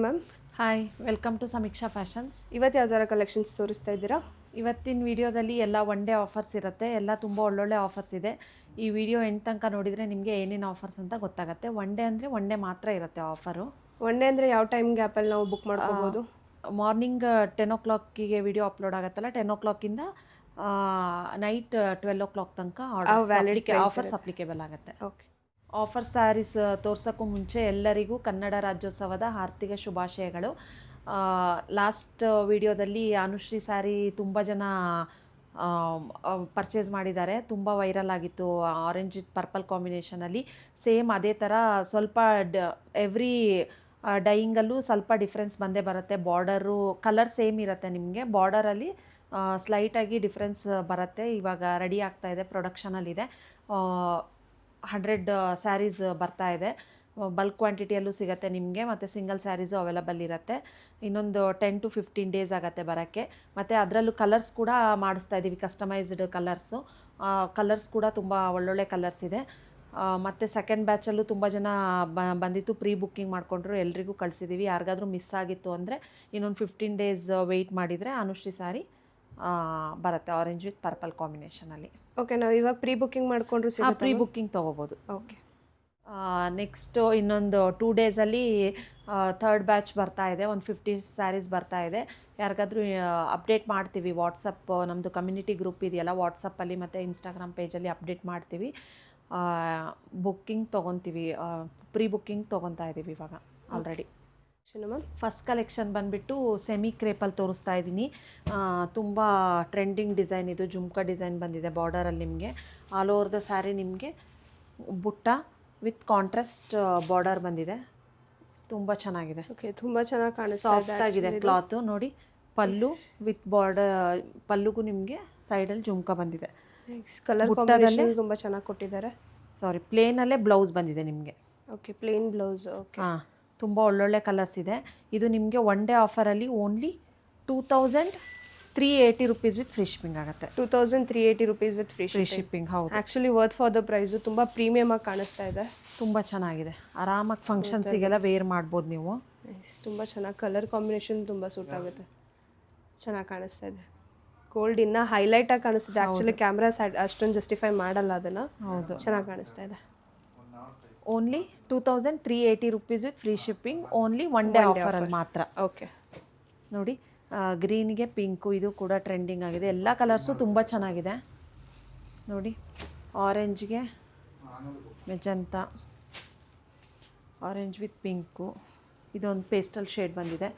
Ma'am. Hi, welcome to ಸಮೀಕ್ಷಾ fashions. ಇವತ್ತು ಯಾವ ಥರ ಕಲೆಕ್ಷನ್ಸ್ ತೋರಿಸ್ತಾ ಇದ್ದೀರಾ? ಇವತ್ತಿನ ವಿಡಿಯೋದಲ್ಲಿ ಎಲ್ಲ ಒನ್ ಡೇ ಆಫರ್ಸ್ ಇರುತ್ತೆ. ಎಲ್ಲ ತುಂಬ ಒಳ್ಳೊಳ್ಳೆ ಆಫರ್ಸ್ ಇದೆ. ಈ ವಿಡಿಯೋ ಎಂಡ್ ತನಕ ನೋಡಿದರೆ ನಿಮಗೆ ಏನೇನು ಆಫರ್ಸ್ ಅಂತ ಗೊತ್ತಾಗುತ್ತೆ. ಒನ್ ಡೇ ಅಂದರೆ ಒನ್ ಡೇ ಮಾತ್ರ ಇರುತ್ತೆ ಆಫರು. ಒನ್ ಡೇ ಅಂದರೆ ಯಾವ ಟೈಮ್ ಗ್ಯಾಪಲ್ಲಿ ನಾವು ಬುಕ್ ಮಾಡ್ಕೋಬೋದು? ಮಾರ್ನಿಂಗ್ 10 o'clock ವಿಡಿಯೋ ಅಪ್ಲೋಡ್ ಆಗುತ್ತಲ್ಲ, 10 o'clock ನೈಟ್ 12 o'clock ತನಕ ಆಫರ್ಸ್ ಅಪ್ಲಿಕೇಬಲ್ ಆಗುತ್ತೆ. ಓಕೆ. ಆಫರ್ ಸ್ಯಾರೀಸ್ ತೋರ್ಸೋಕ್ಕೂ ಮುಂಚೆ ಎಲ್ಲರಿಗೂ ಕನ್ನಡ ರಾಜ್ಯೋತ್ಸವದ ಆರ್ಥಿಕ ಶುಭಾಶಯಗಳು. ಲಾಸ್ಟ್ ವಿಡಿಯೋದಲ್ಲಿ ಅನುಶ್ರೀ ಸ್ಯಾರಿ ತುಂಬ ಜನ ಪರ್ಚೇಸ್ ಮಾಡಿದ್ದಾರೆ. ತುಂಬ ವೈರಲ್ ಆಗಿತ್ತು ಆರೆಂಜ್ ವಿತ್ ಪರ್ಪಲ್ ಕಾಂಬಿನೇಷನಲ್ಲಿ. ಸೇಮ್ ಅದೇ ಥರ ಸ್ವಲ್ಪ ಎವ್ರಿ ಡೈಯಿಂಗಲ್ಲೂ ಸ್ವಲ್ಪ ಡಿಫ್ರೆನ್ಸ್ ಬಂದೇ ಬರುತ್ತೆ. ಬಾರ್ಡರು ಕಲರ್ ಸೇಮ್ ಇರುತ್ತೆ, ನಿಮಗೆ ಬಾರ್ಡರಲ್ಲಿ ಸ್ಲೈಟಾಗಿ ಡಿಫ್ರೆನ್ಸ್ ಬರುತ್ತೆ. ಇವಾಗ ರೆಡಿ ಆಗ್ತಾ ಇದೆ, ಪ್ರೊಡಕ್ಷನಲ್ಲಿದೆ. 100 ಸ್ಯಾರೀಸ್ ಬರ್ತಾ ಇದೆ. ಬಲ್ಕ್ ಕ್ವಾಂಟಿಟಿಯಲ್ಲೂ ಸಿಗುತ್ತೆ ನಿಮಗೆ, ಮತ್ತು ಸಿಂಗಲ್ ಸ್ಯಾರೀಸು ಅವೈಲಬಲ್ ಇರುತ್ತೆ. ಇನ್ನೊಂದು 10 to 15 ಡೇಸ್ ಆಗುತ್ತೆ ಬರೋಕ್ಕೆ. ಮತ್ತು ಅದರಲ್ಲೂ ಕಲರ್ಸ್ ಕೂಡ ಮಾಡಿಸ್ತಾ ಇದ್ದೀವಿ, ಕಸ್ಟಮೈಸ್ಡ್ ಕಲರ್ಸು. ಕಲರ್ಸ್ ಕೂಡ ತುಂಬ ಒಳ್ಳೊಳ್ಳೆ ಕಲರ್ಸ್ ಇದೆ. ಮತ್ತು ಸೆಕೆಂಡ್ ಬ್ಯಾಚಲ್ಲೂ ತುಂಬ ಜನ ಬಂದಿತ್ತು, ಪ್ರೀ ಬುಕ್ಕಿಂಗ್ ಮಾಡಿಕೊಂಡ್ರು, ಎಲ್ರಿಗೂ ಕಳಿಸಿದ್ದೀವಿ. ಯಾರಿಗಾದ್ರೂ ಮಿಸ್ ಆಗಿತ್ತು ಅಂದರೆ ಇನ್ನೊಂದು 15 ಡೇಸ್ ವೆಯ್ಟ್ ಮಾಡಿದರೆ ಅನುಶ್ರೀ ಸ್ಯಾರಿ ಬರುತ್ತೆ ಆರೆಂಜ್ ವಿತ್ ಪರ್ಪಲ್ ಕಾಂಬಿನೇಷನಲ್ಲಿ. ಓಕೆ, ನಾವು ಇವಾಗ ಪ್ರೀ ಬುಕ್ಕಿಂಗ್ ಮಾಡಿಕೊಂಡ್ರು ಪ್ರೀ ಬುಕ್ಕಿಂಗ್ ತೊಗೋಬೋದು. ಓಕೆ. ನೆಕ್ಸ್ಟು ಇನ್ನೊಂದು 2 ಡೇಸಲ್ಲಿ ಥರ್ಡ್ ಬ್ಯಾಚ್ ಬರ್ತಾ ಇದೆ. ಒಂದು 50 ಸ್ಯಾರೀಸ್ ಬರ್ತಾ ಇದೆ. ಯಾರಿಗಾದ್ರೂ ಅಪ್ಡೇಟ್ ಮಾಡ್ತೀವಿ. ವಾಟ್ಸಪ್ ನಮ್ಮದು ಕಮ್ಯುನಿಟಿ ಗ್ರೂಪ್ ಇದೆಯಲ್ಲ, ವಾಟ್ಸಪ್ಪಲ್ಲಿ ಮತ್ತು ಇನ್ಸ್ಟಾಗ್ರಾಮ್ ಪೇಜಲ್ಲಿ ಅಪ್ಡೇಟ್ ಮಾಡ್ತೀವಿ. ಬುಕ್ಕಿಂಗ್ ತೊಗೊತೀವಿ, ಪ್ರೀ ಬುಕ್ಕಿಂಗ್ ತೊಗೊತಾ ಇದ್ದೀವಿ ಇವಾಗ ಆಲ್ರೆಡಿ. ಮ್ಯಾಮ್, ಫಸ್ಟ್ ಕಲೆಕ್ಷನ್ ಬಂದುಬಿಟ್ಟು ಸೆಮಿ ಕ್ರೇಪಲ್ಲಿ ತೋರಿಸ್ತಾ ಇದ್ದೀನಿ. ತುಂಬ ಟ್ರೆಂಡಿಂಗ್ ಡಿಸೈನ್ ಇದು. ಜುಮ್ಕಾ ಡಿಸೈನ್ ಬಂದಿದೆ ಬಾರ್ಡರಲ್ಲಿ. ನಿಮಗೆ ಆಲ್ ಓವರ್ ದ ಸ್ಯಾರಿ ನಿಮಗೆ ಬುಟ್ಟ ವಿತ್ ಕಾಂಟ್ರಾಸ್ಟ್ ಬಾರ್ಡರ್ ಬಂದಿದೆ. ತುಂಬ ಚೆನ್ನಾಗಿದೆ. ಓಕೆ, ತುಂಬ ಚೆನ್ನಾಗಿ ಕಾಣಿಸ್ತಾ ಇದೆ. ಸಾಫ್ಟ್ ಆಗಿದೆ ಕ್ಲಾತು ನೋಡಿ. ಪಲ್ಲು ವಿತ್ ಬಾರ್ಡರ್, ಪಲ್ಲುಗೂ ನಿಮಗೆ ಸೈಡಲ್ಲಿ ಜುಮ್ಕಾ ಬಂದಿದೆ. ಕಲರ್ ಕಾಂಬಿನೇಷನ್ ತುಂಬ ಚೆನ್ನಾಗಿ ಕೊಟ್ಟಿದ್ದಾರೆ. ಪ್ಲೇನಲ್ಲೇ ಬ್ಲೌಸ್ ಬಂದಿದೆ ನಿಮಗೆ. Okay, plain blouse. ಓಕೆ. ಹಾಂ, ತುಂಬ ಒಳ್ಳೊಳ್ಳೆ ಕಲರ್ಸ್ ಇದೆ. ಇದು ನಿಮಗೆ ಒನ್ ಡೇ ಆಫರಲ್ಲಿ only 2380 rupees with free shipping ಆಗುತ್ತೆ. 2380 rupees ವಿತ್ ಫ್ರೀ ಶಿಪ್ಪಿಂಗ್. ಹೌದು, actually worth for the price. ತುಂಬ ಪ್ರೀಮಿಯಮ್ ಆಗಿ ಕಾಣಿಸ್ತಾ ಇದೆ. ತುಂಬ ಚೆನ್ನಾಗಿದೆ. ಆರಾಮಾಗಿ ಫಂಕ್ಷನ್ಸಿಗೆಲ್ಲ ವೇರ್ ಮಾಡ್ಬೋದು ನೀವು. ತುಂಬ ಚೆನ್ನಾಗಿ ಕಲರ್ ಕಾಂಬಿನೇಷನ್ ತುಂಬ ಸೂಟ್ ಆಗುತ್ತೆ. ಚೆನ್ನಾಗಿ ಕಾಣಿಸ್ತಾ ಇದೆ. ಗೋಲ್ಡ್ ಇನ್ನೂ ಹೈಲೈಟಾಗಿ ಕಾಣಿಸ್ತಿದೆ. ಆ್ಯಕ್ಚುಲಿ ಕ್ಯಾಮ್ರಾ ಅಷ್ಟೊಂದು ಜಸ್ಟಿಫೈ ಮಾಡಲ್ಲ ಅದನ್ನು. ಹೌದು, ಚೆನ್ನಾಗಿ ಕಾಣಿಸ್ತಾ ಇದೆ. Only 2380 rupees with free shipping. Only one day ಆಫರಲ್ಲಿ ಮಾತ್ರ. ಓಕೆ. ನೋಡಿ, ಗ್ರೀನ್ಗೆ ಪಿಂಕು, ಇದು ಕೂಡ ಟ್ರೆಂಡಿಂಗ್ ಆಗಿದೆ. ಎಲ್ಲ ಕಲರ್ಸು ತುಂಬ ಚೆನ್ನಾಗಿದೆ ನೋಡಿ. ಆರೆಂಜ್ಗೆ ಮೆಜಂತ, ಆರೆಂಜ್ ವಿತ್ ಪಿಂಕು, ಇದೊಂದು ಪೇಸ್ಟಲ್ ಶೇಡ್ ಬಂದಿದೆ.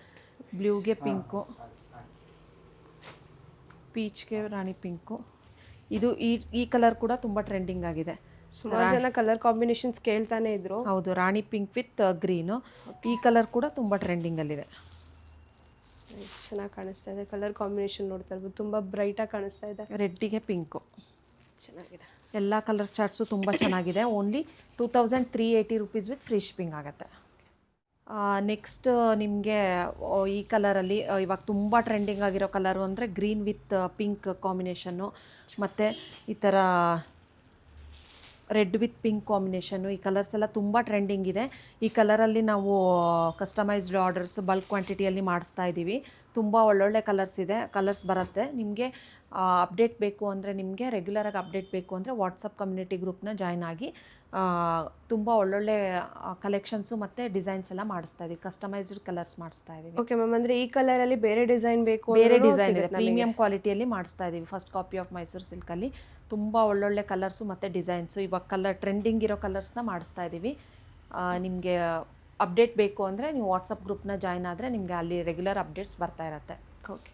ಬ್ಲೂಗೆ ಪಿಂಕು, ಪೀಚ್ಗೆ ರಾಣಿ ಪಿಂಕು. ಇದು ಈ ಕಲರ್ ಕೂಡ ತುಂಬ ಟ್ರೆಂಡಿಂಗ್ ಆಗಿದೆ. ಸುಮಾರು ಜನ ಕಲರ್ ಕಾಂಬಿನೇಷನ್ಸ್ ಕೇಳ್ತಾನೆ ಇದ್ರು. ಹೌದು, ರಾಣಿ ಪಿಂಕ್ ವಿತ್ ಗ್ರೀನು. ಈ ಕಲರ್ ಕೂಡ ತುಂಬ ಟ್ರೆಂಡಿಂಗಲ್ಲಿದೆ. ಚೆನ್ನಾಗಿ ಕಾಣಿಸ್ತಾ ಇದೆ. ಕಲರ್ ಕಾಂಬಿನೇಷನ್ ನೋಡ್ತಾ ಇರ್ಬೋದು, ತುಂಬ ಬ್ರೈಟಾಗಿ ಕಾಣಿಸ್ತಾ ಇದೆ. ರೆಡ್ಡಿಗೆ ಪಿಂಕು ಚೆನ್ನಾಗಿದೆ. ಎಲ್ಲ ಕಲರ್ ಚಾರ್ಟ್ಸು ತುಂಬ ಚೆನ್ನಾಗಿದೆ. Only 2380 rupees with free shipping ಆಗುತ್ತೆ. ನೆಕ್ಸ್ಟ್ ನಿಮಗೆ ಈ ಕಲರಲ್ಲಿ ಇವಾಗ ತುಂಬ ಟ್ರೆಂಡಿಂಗ್ ಆಗಿರೋ ಕಲರು ಅಂದರೆ ಗ್ರೀನ್ ವಿತ್ ಪಿಂಕ್ ಕಾಂಬಿನೇಷನ್ನು, ಮತ್ತು ಈ ಥರ ರೆಡ್ ವಿತ್ ಪಿಂಕ್ ಕಾಂಬಿನೇಷನ್ನು. ಈ ಕಲರ್ಸ್ ಎಲ್ಲ ತುಂಬ ಟ್ರೆಂಡಿಂಗ್ ಇದೆ. ಈ ಕಲರಲ್ಲಿ ನಾವು ಕಸ್ಟಮೈಸ್ಡ್ ಆರ್ಡರ್ಸ್ ಬಲ್ಕ್ ಕ್ವಾಂಟಿಟಿಯಲ್ಲಿ ಮಾಡಿಸ್ತಾ ಇದ್ದೀವಿ. ತುಂಬ ಒಳ್ಳೊಳ್ಳೆ ಕಲರ್ಸ್ ಬರುತ್ತೆ. ನಿಮಗೆ ಅಪ್ಡೇಟ್ ಬೇಕು ಅಂದರೆ, ನಿಮಗೆ ರೆಗ್ಯುಲರಾಗಿ ಅಪ್ಡೇಟ್ ಬೇಕು ಅಂದರೆ ವಾಟ್ಸಪ್ ಕಮ್ಯುನಿಟಿ ಗ್ರೂಪ್ನ ಜಾಯ್ನ್ ಆಗಿ ತುಂಬ ಒಳ್ಳೊಳ್ಳೆ ಕಲೆಕ್ಷನ್ಸು ಮತ್ತು ಡಿಸೈನ್ಸ್ ಎಲ್ಲ ಮಾಡಿಸ್ತಾ ಇದ್ದೀವಿ. ಕಸ್ಟಮೈಸ್ಡ್ ಕಲರ್ಸ್ ಮಾಡಿಸ್ತಾ ಇದ್ದೀವಿ. ಓಕೆ ಮ್ಯಾಮ್, ಅಂದರೆ ಈ ಕಲರಲ್ಲಿ ಬೇರೆ ಡಿಸೈನ್ ಬೇಕು, ಬೇರೆ ಡಿಸೈನ್ ಇದೆ. ಪ್ರೀಮಿಯಂ ಕ್ವಾಲಿಟಿಯಲ್ಲಿ ಮಾಡಿಸ್ತಾ ಇದ್ದೀವಿ. ಫಸ್ಟ್ ಕಾಪಿ ಆಫ್ ಮೈಸೂರು ಸಿಲ್ಕಲ್ಲಿ ತುಂಬ ಒಳ್ಳೊಳ್ಳೆ ಕಲರ್ಸು ಮತ್ತು ಡಿಸೈನ್ಸು. ಇವಾಗ ಟ್ರೆಂಡಿಂಗ್ ಇರೋ ಕಲರ್ಸ್ನ ಮಾಡಿಸ್ತಾ ಇದ್ದೀವಿ. ನಿಮಗೆ ಅಪ್ಡೇಟ್ ಬೇಕು ಅಂದರೆ ನೀವು ವಾಟ್ಸಪ್ ಗ್ರೂಪ್ನ ಜಾಯ್ನ್ ಆದರೆ ನಿಮಗೆ ಅಲ್ಲಿ ರೆಗ್ಯುಲರ್ ಅಪ್ಡೇಟ್ಸ್ ಬರ್ತಾ ಇರುತ್ತೆ. Okay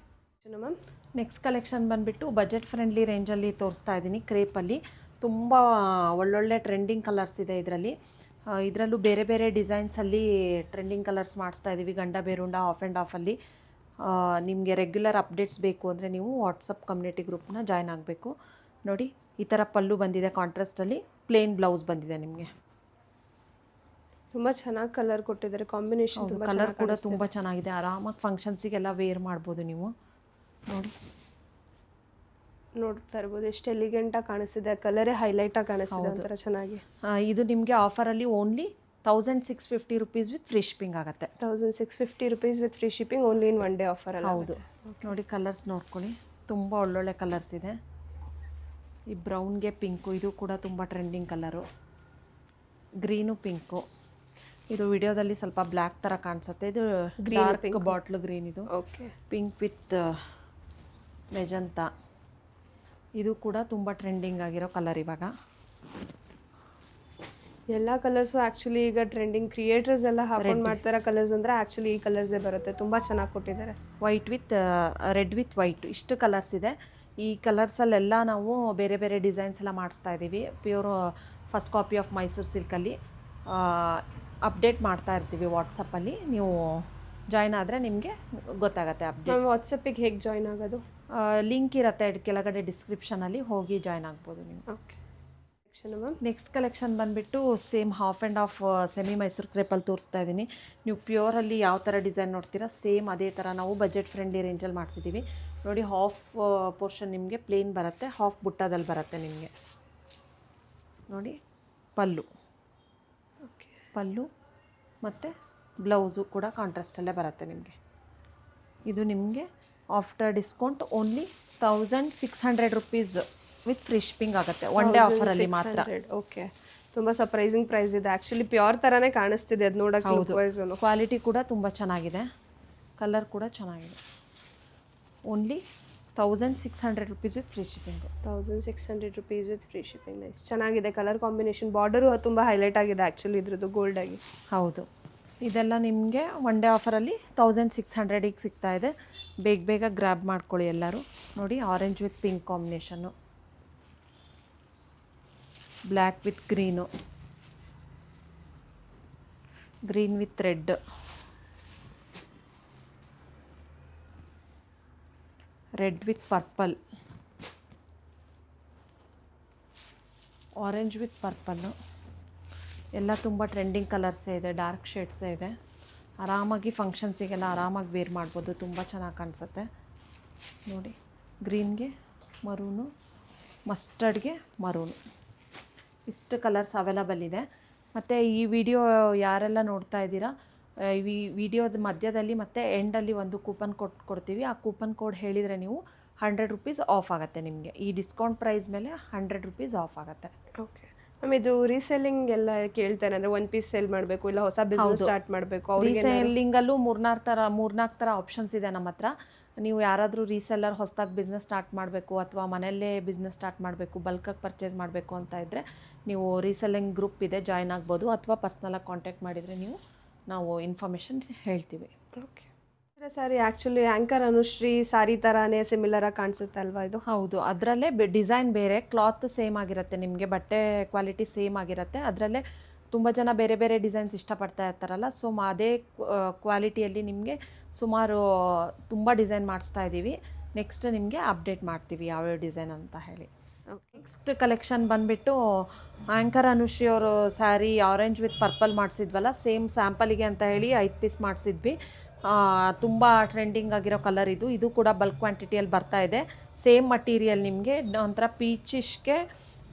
ma'am. ನೆಕ್ಸ್ಟ್ ಕಲೆಕ್ಷನ್ ಬಂದುಬಿಟ್ಟು ಬಜೆಟ್ ಫ್ರೆಂಡ್ಲಿ ರೇಂಜಲ್ಲಿ ತೋರಿಸ್ತಾ ಇದ್ದೀನಿ. ಕ್ರೇಪಲ್ಲಿ ತುಂಬ ಒಳ್ಳೊಳ್ಳೆ ಟ್ರೆಂಡಿಂಗ್ ಕಲರ್ಸ್ ಇದೆ ಇದರಲ್ಲೂ ಬೇರೆ ಬೇರೆ ಡಿಸೈನ್ಸಲ್ಲಿ ಟ್ರೆಂಡಿಂಗ್ ಕಲರ್ಸ್ ಮಾಡಿಸ್ತಾ ಇದ್ದೀವಿ. ಗಂಡ ಬೇರುಂಡ, ಆಫ್ ಆ್ಯಂಡ್ ಆಫಲ್ಲಿ. ನಿಮಗೆ ರೆಗ್ಯುಲರ್ ಅಪ್ಡೇಟ್ಸ್ ಬೇಕು ಅಂದರೆ ನೀವು ವಾಟ್ಸಪ್ ಕಮ್ಯುನಿಟಿ ಗ್ರೂಪ್ನ ಜಾಯ್ನ್ ಆಗಬೇಕು. ನೋಡಿ, ಈ ಥರ ಪಲ್ಲು ಬಂದಿದೆ ಕಾಂಟ್ರಾಸ್ಟಲ್ಲಿ. ಪ್ಲೇನ್ ಬ್ಲೌಸ್ ಬಂದಿದೆ ನಿಮಗೆ. ತುಂಬ ಚೆನ್ನಾಗಿ ಕಲರ್ ಕೊಟ್ಟಿದ್ದಾರೆ. ಕಾಂಬಿನೇಷನ್ ಕಲರ್ ಕೂಡ ತುಂಬ ಚೆನ್ನಾಗಿದೆ. ಆರಾಮಾಗಿ ಫಂಕ್ಷನ್ಸಿಗೆಲ್ಲ ವೇರ್ ಮಾಡ್ಬೋದು ನೀವು. ನೋಡಿ, ನೋಡ್ತಾ ಇರ್ಬೋದು ಎಷ್ಟು ಎಲಿಗೆಂಟಾಗಿ ಕಾಣಿಸ್ತಿದೆ. ಕಲರೇ ಹೈಲೈಟಾಗಿ ಕಾಣಿಸ್ತಿದೆ ಒಂಥರ ಚೆನ್ನಾಗಿ. ಇದು ನಿಮಗೆ ಆಫರಲ್ಲಿ only 1650 rupees with free shipping ಆಗುತ್ತೆ. 1650 rupees with free shipping only in one day offer ಅಲ್ಲ? ಹೌದು. ನೋಡಿ ಕಲರ್ಸ್ ನೋಡ್ಕೊಳ್ಳಿ, ತುಂಬ ಒಳ್ಳೊಳ್ಳೆ ಕಲರ್ಸ್ ಇದೆ. ಈ ಬ್ರೌನ್ಗೆ ಪಿಂಕು, ಇದು ಕೂಡ ತುಂಬ ಟ್ರೆಂಡಿಂಗ್ ಕಲರು. ಗ್ರೀನು ಪಿಂಕು, ಇದು ವಿಡಿಯೋದಲ್ಲಿ ಸ್ವಲ್ಪ ಬ್ಲ್ಯಾಕ್ ಥರ ಕಾಣಿಸುತ್ತೆ, ಇದು ಡಾರ್ಕ್ ಬಾಟ್ಲ್ ಗ್ರೀನ್. ಇದು ಓಕೆ. ಪಿಂಕ್ ವಿತ್ ಮೆಜಂತಾ, ಇದು ಕೂಡ ತುಂಬ ಟ್ರೆಂಡಿಂಗ್ ಆಗಿರೋ ಕಲರ್ ಇವಾಗ. ಎಲ್ಲ ಕಲರ್ಸು ಆ್ಯಕ್ಚುಲಿ ಈಗ ಟ್ರೆಂಡಿಂಗ್, ಕ್ರಿಯೇಟರ್ಸ್ ಎಲ್ಲ ಹಾಕೊಂಡು ಮಾಡ್ತಾರೋ ಕಲರ್ಸ್ ಅಂದರೆ ಆ್ಯಕ್ಚುಲಿ ಈ ಕಲರ್ಸೇ ಬರುತ್ತೆ. ತುಂಬ ಚೆನ್ನಾಗಿ ಕೊಟ್ಟಿದ್ದಾರೆ. White with red with white, ಇಷ್ಟು ಕಲರ್ಸ್ ಇದೆ. ಈ ಕಲರ್ಸಲ್ಲೆಲ್ಲ ನಾವು ಬೇರೆ ಬೇರೆ ಡಿಸೈನ್ಸ್ ಎಲ್ಲ ಮಾಡಿಸ್ತಾ ಇದ್ದೀವಿ. Pure first copy of Mysore ಸಿಲ್ಕಲ್ಲಿ ಅಪ್ಡೇಟ್ ಮಾಡ್ತಾ ಇರ್ತೀವಿ ವಾಟ್ಸಪ್ಪಲ್ಲಿ. ನೀವು ಜಾಯ್ನ್ ಆದರೆ ನಿಮಗೆ ಗೊತ್ತಾಗುತ್ತೆ ಅಪ್ಡೇಟ್. ವಾಟ್ಸಪ್ಪಿಗೆ ಹೇಗೆ ಜಾಯ್ನ್ ಆಗೋದು? ಲಿಂಕ್ ಇರುತ್ತೆ ಕೆಳಗಡೆ ಡಿಸ್ಕ್ರಿಪ್ಷನಲ್ಲಿ, ಹೋಗಿ ಜಾಯ್ನ್ ಆಗ್ಬೋದು ನೀವು. ಓಕೆ. ನೆಕ್ಸ್ಟ್ ಕಲೆಕ್ಷನ್ ಬಂದುಬಿಟ್ಟು same half and half semi Mysore ಕ್ರೇಪಲ್ಲಿ ತೋರಿಸ್ತಾ ಇದ್ದೀನಿ. ನೀವು ಪ್ಯೂರಲ್ಲಿ ಯಾವ ಥರ ಡಿಸೈನ್ ನೋಡ್ತೀರಾ ಸೇಮ್ ಅದೇ ಥರ ನಾವು ಬಜೆಟ್ ಫ್ರೆಂಡ್ಲಿ ರೇಂಜಲ್ಲಿ ಮಾಡಿಸಿದ್ದೀವಿ. ನೋಡಿ, ಹಾಫ್ ಪೋರ್ಷನ್ ನಿಮಗೆ ಪ್ಲೇನ್ ಬರುತ್ತೆ, ಹಾಫ್ ಬುಟ್ಟದಲ್ಲಿ ಬರುತ್ತೆ ನಿಮಗೆ. ನೋಡಿ ಪಲ್ಲು, ಓಕೆ, ಪಲ್ಲು ಮತ್ತು ಬ್ಲೌಸು ಕೂಡ ಕಾಂಟ್ರಾಸ್ಟಲ್ಲೇ ಬರುತ್ತೆ ನಿಮಗೆ. ಇದು ನಿಮಗೆ after discount only 1600 rupees with free shipping ಆಗುತ್ತೆ, ಒನ್ ಡೇ ಆಫರಲ್ಲಿ ಮಾತ್ರ. ಓಕೆ, ತುಂಬ ಸರ್ಪ್ರೈಸಿಂಗ್ ಪ್ರೈಸ್ ಇದೆ. ಆ್ಯಕ್ಚುಲಿ ಪ್ಯೂರ್ ಥರನೇ ಕಾಣಿಸ್ತಿದೆ ಅದು ನೋಡೋಕ್ಕೆ. ಹೌದು, ಕ್ವಾಲಿಟಿ ಕೂಡ ತುಂಬ ಚೆನ್ನಾಗಿದೆ, ಕಲರ್ ಕೂಡ ಚೆನ್ನಾಗಿದೆ. Only 1600 rupees with free shipping. 1600 rupees with free shipping. Nice, ಚೆನ್ನಾಗಿದೆ ಕಲರ್ ಕಾಂಬಿನೇಷನ್. ಬಾರ್ಡರು ತುಂಬ ಹೈಲೈಟ್ ಆಗಿದೆ ಆ್ಯಕ್ಚುಲಿ ಇದ್ರದ್ದು ಗೋಲ್ಡಾಗಿ. ಹೌದು, ಇದೆಲ್ಲ ನಿಮಗೆ ಒನ್ ಡೇ ಆಫರಲ್ಲಿ 1600ಗೆ ಸಿಗ್ತಾ ಇದೆ. ಬೇಗ ಬೇಗ ಗ್ರ್ಯಾಬ್ ಮಾಡ್ಕೊಳ್ಳಿ ಎಲ್ಲರೂ. ನೋಡಿ, orange with pink combination, black with green, green with red, red with purple, orange with purple, ಎಲ್ಲ ತುಂಬ ಟ್ರೆಂಡಿಂಗ್ ಕಲರ್ಸೇ ಇದೆ, ಡಾರ್ಕ್ ಶೇಡ್ಸೇ ಇದೆ. ಆರಾಮಾಗಿ ಫಂಕ್ಷನ್ಸಿಗೆಲ್ಲ ಆರಾಮಾಗಿ ವೇರ್ ಮಾಡ್ಬೋದು, ತುಂಬ ಚೆನ್ನಾಗಿ ಕಾಣಿಸುತ್ತೆ. ನೋಡಿ, ಗ್ರೀನ್ಗೆ ಮರೂನು, ಮಸ್ಟರ್ಡ್ಗೆ ಮರೂನು, ಇಷ್ಟು ಕಲರ್ಸ್ ಅವೈಲಬಲ್ ಇದೆ. ಮತ್ತು ಈ ವಿಡಿಯೋ ಯಾರೆಲ್ಲ ನೋಡ್ತಾ ಇದ್ದೀರಾ, ಈ ವಿಡಿಯೋದ ಮಧ್ಯದಲ್ಲಿ ಮತ್ತು ಎಂಡಲ್ಲಿ ಒಂದು ಕೂಪನ್ ಕೊಡ್ತೀವಿ. ಆ ಕೂಪನ್ ಕೋಡ್ ಹೇಳಿದರೆ ನೀವು 100 ರುಪೀಸ್ ಆಫ್ ಆಗುತ್ತೆ ನಿಮಗೆ. ಈ ಡಿಸ್ಕೌಂಟ್ ಪ್ರೈಸ್ ಮೇಲೆ 100 ರುಪೀಸ್ ಆಫ್ ಆಗುತ್ತೆ. ಓಕೆ ಮ್ಯಾಮ್, ಇದು ರೀಸೆಲ್ಲಿಂಗ್ ಎಲ್ಲ ಕೇಳ್ತಾರೆ ಅಂದರೆ ಒನ್ ಪೀಸ್ ಸೇಲ್ ಮಾಡಬೇಕು, ಇಲ್ಲ ಹೊಸ ಬಿಸ್ನೆಸ್ ಸ್ಟಾರ್ಟ್ ಮಾಡಬೇಕು, ರೀಸೆಲ್ಲಿಂಗಲ್ಲೂ 3-4 ಥರ ಆಪ್ಷನ್ಸ್ ಇದೆ ನಮ್ಮ ಹತ್ರ. ನೀವು ಯಾರಾದರೂ ರೀಸೆಲ್ಲರ್ ಹೊಸದಾಗಿ ಬಿಸ್ನೆಸ್ ಸ್ಟಾರ್ಟ್ ಮಾಡಬೇಕು ಅಥವಾ ಮನೆಯಲ್ಲೇ ಬಿಸ್ನೆಸ್ ಸ್ಟಾರ್ಟ್ ಮಾಡಬೇಕು, ಬಲ್ಕಾಗಿ ಪರ್ಚೇಸ್ ಮಾಡಬೇಕು ಅಂತ ಇದ್ದರೆ ನೀವು ರೀಸೆಲ್ಲಿಂಗ್ ಗ್ರೂಪ್ ಇದೆ, ಜಾಯ್ನ್ ಆಗ್ಬೋದು. ಅಥವಾ ಪರ್ಸ್ನಲಾಗಿ ಕಾಂಟ್ಯಾಕ್ಟ್ ಮಾಡಿದರೆ ನಾವು ಇನ್ಫಾರ್ಮೇಷನ್ ಹೇಳ್ತೀವಿ. ಓಕೆ. ಸಾರಿ, ಆ್ಯಕ್ಚುಲಿ ಆ್ಯಂಕರ್ ಅನುಶ್ರೀ ಸಾರಿ ಥರನೇ ಸಿಮಿಲರಾಗಿ ಕಾಣಿಸುತ್ತೆ ಅಲ್ವಾ ಇದು? ಹೌದು, ಅದರಲ್ಲೇ ಡಿಸೈನ್ ಬೇರೆ, ಕ್ಲಾತ್ ಸೇಮ್ ಆಗಿರುತ್ತೆ ನಿಮಗೆ, ಬಟ್ಟೆ ಕ್ವಾಲಿಟಿ ಸೇಮ್ ಆಗಿರುತ್ತೆ. ಅದರಲ್ಲೇ ತುಂಬ ಜನ ಬೇರೆ ಬೇರೆ ಡಿಸೈನ್ಸ್ ಇಷ್ಟಪಡ್ತಾ ಇರ್ತಾರಲ್ಲ, ಸೊ ಅದೇ ಕ್ವಾಲಿಟಿಯಲ್ಲಿ ನಿಮಗೆ ಸುಮಾರು ತುಂಬ ಡಿಸೈನ್ ಮಾಡಿಸ್ತಾ ಇದ್ದೀವಿ. ನೆಕ್ಸ್ಟ್ ನಿಮಗೆ ಅಪ್ಡೇಟ್ ಮಾಡ್ತೀವಿ ಯಾವ್ಯಾವ ಡಿಸೈನ್ ಅಂತ ಹೇಳಿ. ನೆಕ್ಸ್ಟ್ ಕಲೆಕ್ಷನ್ ಬಂದುಬಿಟ್ಟು ಆ್ಯಂಕರ್ ಅನುಶ್ರೀ ಅವರು ಸ್ಯಾರಿ ಆರೆಂಜ್ ವಿತ್ ಪರ್ಪಲ್ ಮಾಡಿಸಿದ್ವಲ್ಲ, ಸೇಮ್ ಸ್ಯಾಂಪಲಿಗೆ ಅಂತ ಹೇಳಿ 5 ಪೀಸ್ ಮಾಡಿಸಿದ್ವಿ. ತುಂಬ ಟ್ರೆಂಡಿಂಗ್ ಆಗಿರೋ ಕಲರ್ ಇದು. ಇದು ಕೂಡ ಬಲ್ಕ್ ಕ್ವಾಂಟಿಟಿಯಲ್ಲಿ ಬರ್ತಾ ಇದೆ. ಸೇಮ್ ಮಟೀರಿಯಲ್ ನಿಮಗೆ ಒಂಥರ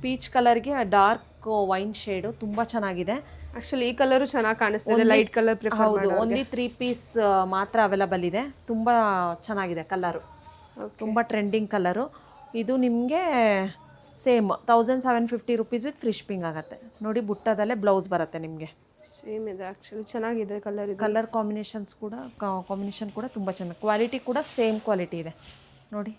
ಪೀಚ್ ಕಲರ್ಗೆ ಡಾರ್ಕ್ ವೈನ್ ಶೇಡು, ತುಂಬ ಚೆನ್ನಾಗಿದೆ. ಆ್ಯಕ್ಚುಲಿ ಈ ಕಲರು ಚೆನ್ನಾಗಿ ಕಾಣಿಸ್ತಿದೆ, ಲೈಟ್ ಕಲರ್ ಪ್ರಿಫರ್. ಹೌದು, ಓನ್ಲಿ 3 ಪೀಸ್ ಮಾತ್ರ ಅವೈಲಬಲ್ ಇದೆ. ತುಂಬ ಚೆನ್ನಾಗಿದೆ ಕಲರು, ತುಂಬ ಟ್ರೆಂಡಿಂಗ್ ಕಲರು. ಇದು ನಿಮಗೆ same 1750 rupees with free shipping ಆಗುತ್ತೆ. ನೋಡಿ, ಬುಟ್ಟದಲ್ಲೇ ಬ್ಲೌಸ್ ಬರುತ್ತೆ ನಿಮಗೆ. ಸೇಮ್ ಇದೆ ಆ್ಯಕ್ಚುಲಿ, ಚೆನ್ನಾಗಿದೆ ಕಲರ್ ಕಾಂಬಿನೇಷನ್ ಕೂಡ ತುಂಬ ಚೆನ್ನಾಗಿ, ಕ್ವಾಲಿಟಿ ಕೂಡ ಸೇಮ್ ಕ್ವಾಲಿಟಿ ಇದೆ. ನೋಡಿ,